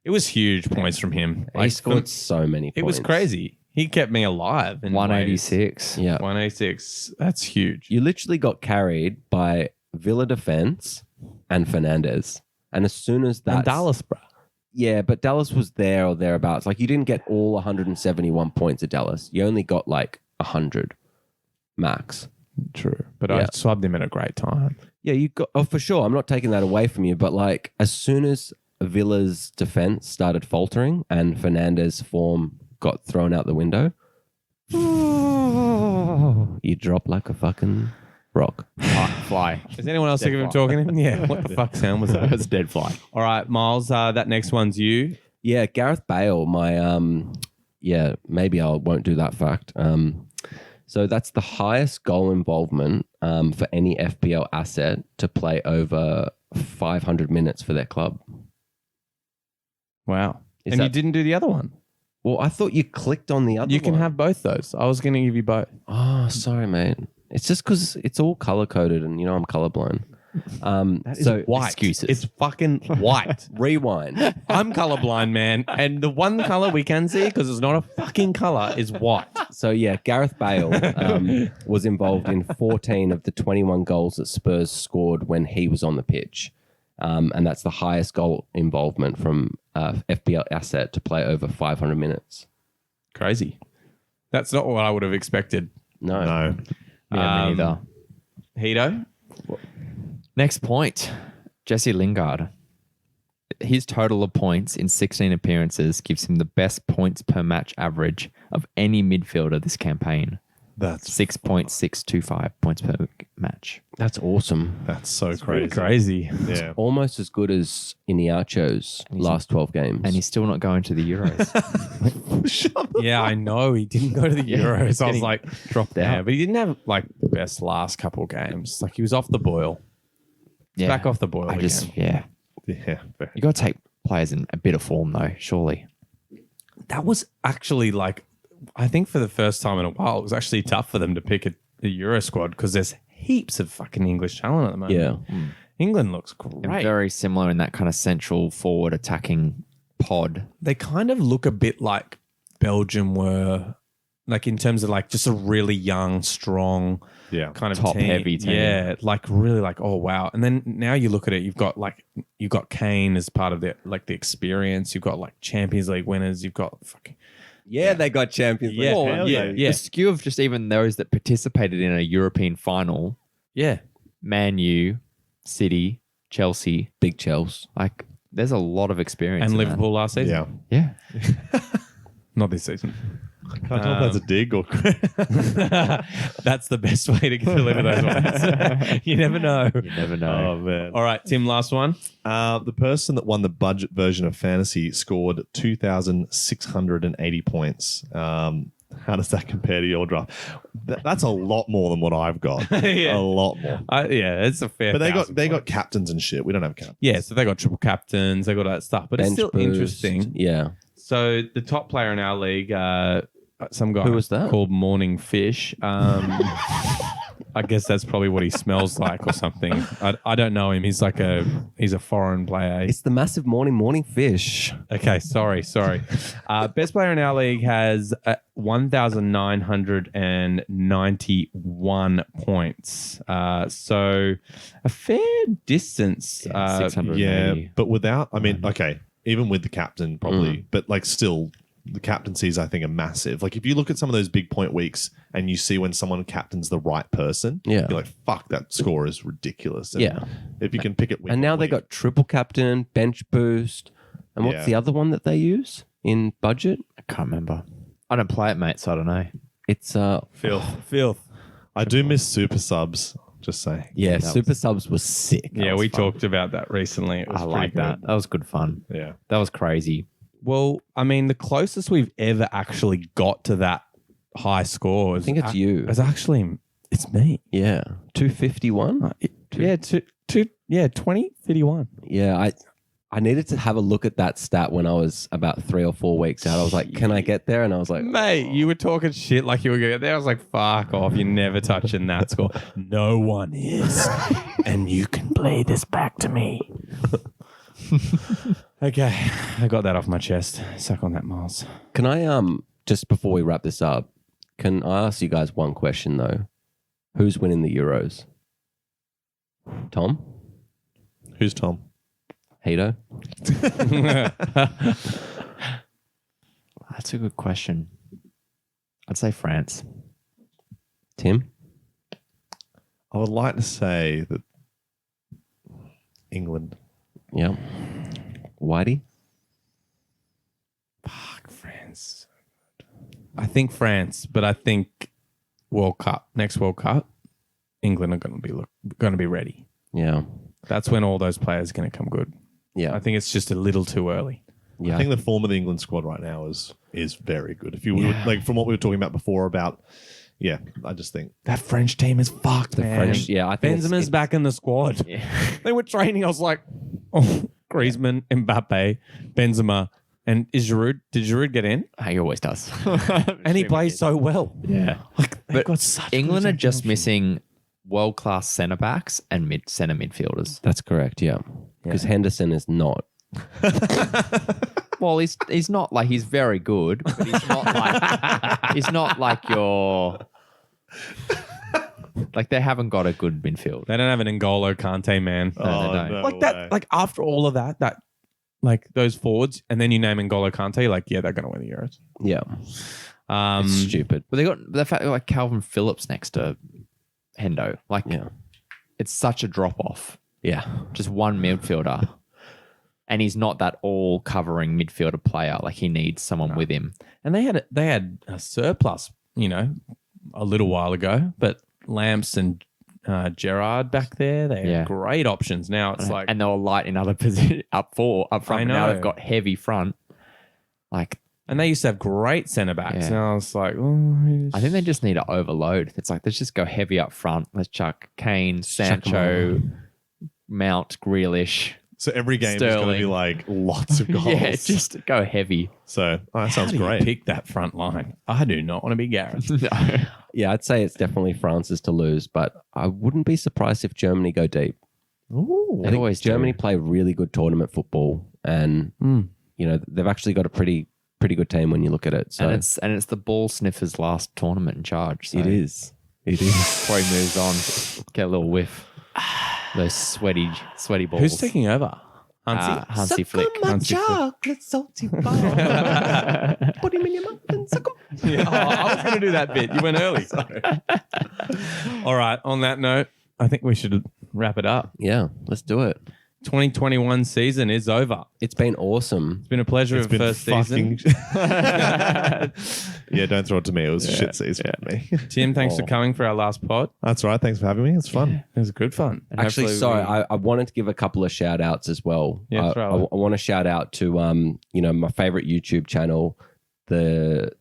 it was huge points from him. He scored so many points. It was crazy. He kept me alive. In 186. Yeah. 186. That's huge. You literally got carried by Villa defense and Fernandez. And as soon as that. And Dallas, bro. Yeah, but Dallas was there or thereabouts. Like, you didn't get all 171 points at Dallas. You only got like 100 max. True. But I Yeah. subbed him at a great time. Yeah, you got. Oh, for sure. I'm not taking that away from you. But like, as soon as Villa's defense started faltering and Fernandez's form got thrown out the window, you drop like a fucking rock. Fly. Is anyone else Dead sick of him fly. talking? Yeah. What the fuck sound was that? That's a dead fly. All right, Miles, that next one's you. Yeah, Gareth Bale, maybe I won't do that fact. So that's the highest goal involvement for any FPL asset to play over 500 minutes for their club. Wow. Is And you that- didn't do the other one. Well, I thought you clicked on the other You can one. have both those. I was going to give you both. Oh, sorry, mate. It's just because it's all color coded and, I'm colorblind. White. excuses. It's fucking white. Rewind. I'm colorblind, man. And the one color we can see, because it's not a fucking color, is white. So, yeah, Gareth Bale was involved in 14 of the 21 goals that Spurs scored when he was on the pitch. And that's the highest goal involvement from FPL asset to play over 500 minutes. Crazy. That's not what I would have expected. No. Yeah, me neither. Heato? Next point, Jesse Lingard. His total of points in 16 appearances gives him the best points per match average of any midfielder this campaign. That's 6.625 points per match. That's awesome. That's so Pretty crazy. crazy. Yeah. Almost as good as Iniacho's last 12 games. And he's still not going to the Euros. Yeah, I know. He didn't go to the Euros. I was getting like, dropped yeah, out. but he didn't have like best last couple games. Like he was off the boil. Back off the boil I again. just, yeah. Yeah. You got to take players in a bit of form, though, surely. that was actually like, I think for the first time in a while, it was actually tough for them to pick a Euro squad because there's heaps of fucking English talent at the moment. Yeah. England looks And great. very similar in that kind of central forward attacking pod. They kind of look a bit like Belgium were, like in terms of like just a really young, strong Yeah. kind of Top-heavy team. Yeah, like really like, oh wow. And then now you look at it, you've got Kane as part of the like the experience. You've got like Champions League winners. You've got fucking Yeah, they got Champions League. yeah, hell yeah, yeah. yeah, The skew of just even those that participated in a European final, yeah. Man U, City, Chelsea, Big Chels. like there's a lot of experience. And in Liverpool last season. Yeah. that. Yeah. Not this season. Can't tell if that's a dig or. That's the best way to deliver those ones. You never know. You never know. Oh, man. All right, Tim, last one. The person that won the budget version of fantasy scored 2,680 points. How does that compare to your draft? That's a lot more than what I've got. Yeah. A lot more. Yeah, it's a fair. But they 1,000 got points. captains and shit. We don't have captains. Yeah, so they got triple captains, they got all that stuff, but it's Bench still boost. interesting. Yeah. So the top player in our league, some guy Who was that? called Morning Fish. I guess that's probably what he smells like or something. I don't know him. He's a foreign player. It's the massive morning fish. Okay, sorry. Best player in our league has 1,991 points. So a fair distance. 600. Yeah, 180. but without, I mean, okay, even with the captain probably, but like still, the captaincies I think are massive. Like if you look at some of those big point weeks and you see when someone captains the right person, Yeah. you're like, fuck, that score is ridiculous. And Yeah. if you can pick it, week And now on they week. got triple captain, bench boost. And what's Yeah. the other one that they use in budget? I can't remember. I don't play it, mate, so I don't know. It's Filth. I do miss super subs. Just saying. yeah, That super subs was sick. Yeah, was we fun. talked about that recently. It was I pretty like that. good. That was good fun. Yeah. That was crazy. Well, I mean, the closest we've ever actually got to that high score I think it's you. It's actually it's me. Yeah. 251? Yeah, 2031. Yeah, I needed to have a look at that stat when I was about 3 or 4 weeks out. I was like, can I get there? And I was like, Mate, you were talking shit like you were going to get there. I was like, fuck off. You're never touching that score. No one is. And you can play this back to me. Okay. I got that off my chest. Suck on that, Miles. can I just before we wrap this up, can I ask you guys one question though? Who's winning the Euros? Tom? Who's Tom? Heato? That's a good question. I'd say France. Tim? I would like to say that England. Yeah. Whitey? Fuck, France. I think France, but I think next World Cup, England are going to be ready. Yeah. That's when all those players are going to come good. Yeah. I think it's just a little too early. Yeah. I think the form of the England squad right now is very good. If you were, like from what we were talking about before about, yeah, I just think That French team is fucked, man. French, yeah, I think Benzema's back in the squad. They were training. I was like, oh, Griezmann, Mbappe, Benzema, and is Giroud? Did Giroud get in? He always does. And he plays so well. Yeah. Like, they've But got such England are good just options. missing world-class centre backs and centre midfielders. That's correct, yeah. Because Henderson is not. Well, he's not like he's very good, but he's not like your like they haven't got a good midfield. They don't have an N'Golo Kante, man. they don't. no like way. that. Like after all of that, like those forwards, and then you name N'Golo Kante, you're like, yeah, they're going to win the Euros. Yeah. It's stupid. But they got the fact like Calvin Phillips next to Hendo. Like Yeah. it's such a drop off. Yeah. Just one midfielder. And he's not that all covering midfielder player. Like he needs someone with him. And they had a surplus, a little while ago, but Lamps and Gerrard back there, they had great options. Now it's like, And they were light in other positions up front. I But now know. they've got heavy front. Like and they used to have great centre backs. Yeah. Now it's like, oh, I think they just need to overload. It's like let's just go heavy up front. Let's chuck Kane, chuck 'em Sancho, Mount, Grealish. So every game is going to Sterling. be like lots of goals. Yeah, just go heavy. So that sounds How do you great. pick that front line? I do not want to be Gareth. No. Yeah, I'd say it's definitely France's to lose, but I wouldn't be surprised if Germany go deep. Ooh. I think always do. Germany play really good tournament football, and you know they've actually got a pretty good team when you look at it. So And it's the ball sniffer's last tournament in charge. So it is. It is. before he moves on, get a little whiff. Those sweaty balls. Who's taking over? Hansi? Hansi Flick. Hansi Flick. chocolate salty bar. Put him in your mouth and suck him. Yeah, I was going to do that bit. You went early. All right. On that note, I think we should wrap it up. Yeah, let's do it. 2021 season is over. It's been awesome. It's been a pleasure It's of been first season. Yeah, don't throw it to me. It was a shit season for me. Tim, thanks for coming for our last pod. That's all right. Thanks for having me. It's fun. It was good fun. And Actually, hopefully sorry, I wanted to give a couple of shout outs as well. Yeah, I throw it. want to shout out to my favorite YouTube channel, the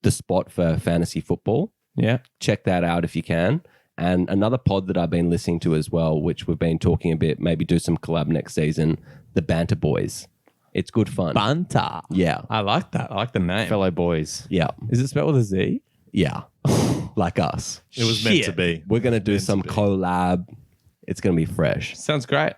Spot for Fantasy Football. Yeah. Check that out if you can. And another pod that I've been listening to as well, which we've been talking a bit, maybe do some collab next season, the Banter Boys. It's good fun. Banta. Yeah. I like that. I like the name. fellow boys. Yeah. Is it spelled with a Z? Yeah. Like us. It was meant to be. We're going to do some collab. It's going to be fresh. Sounds great.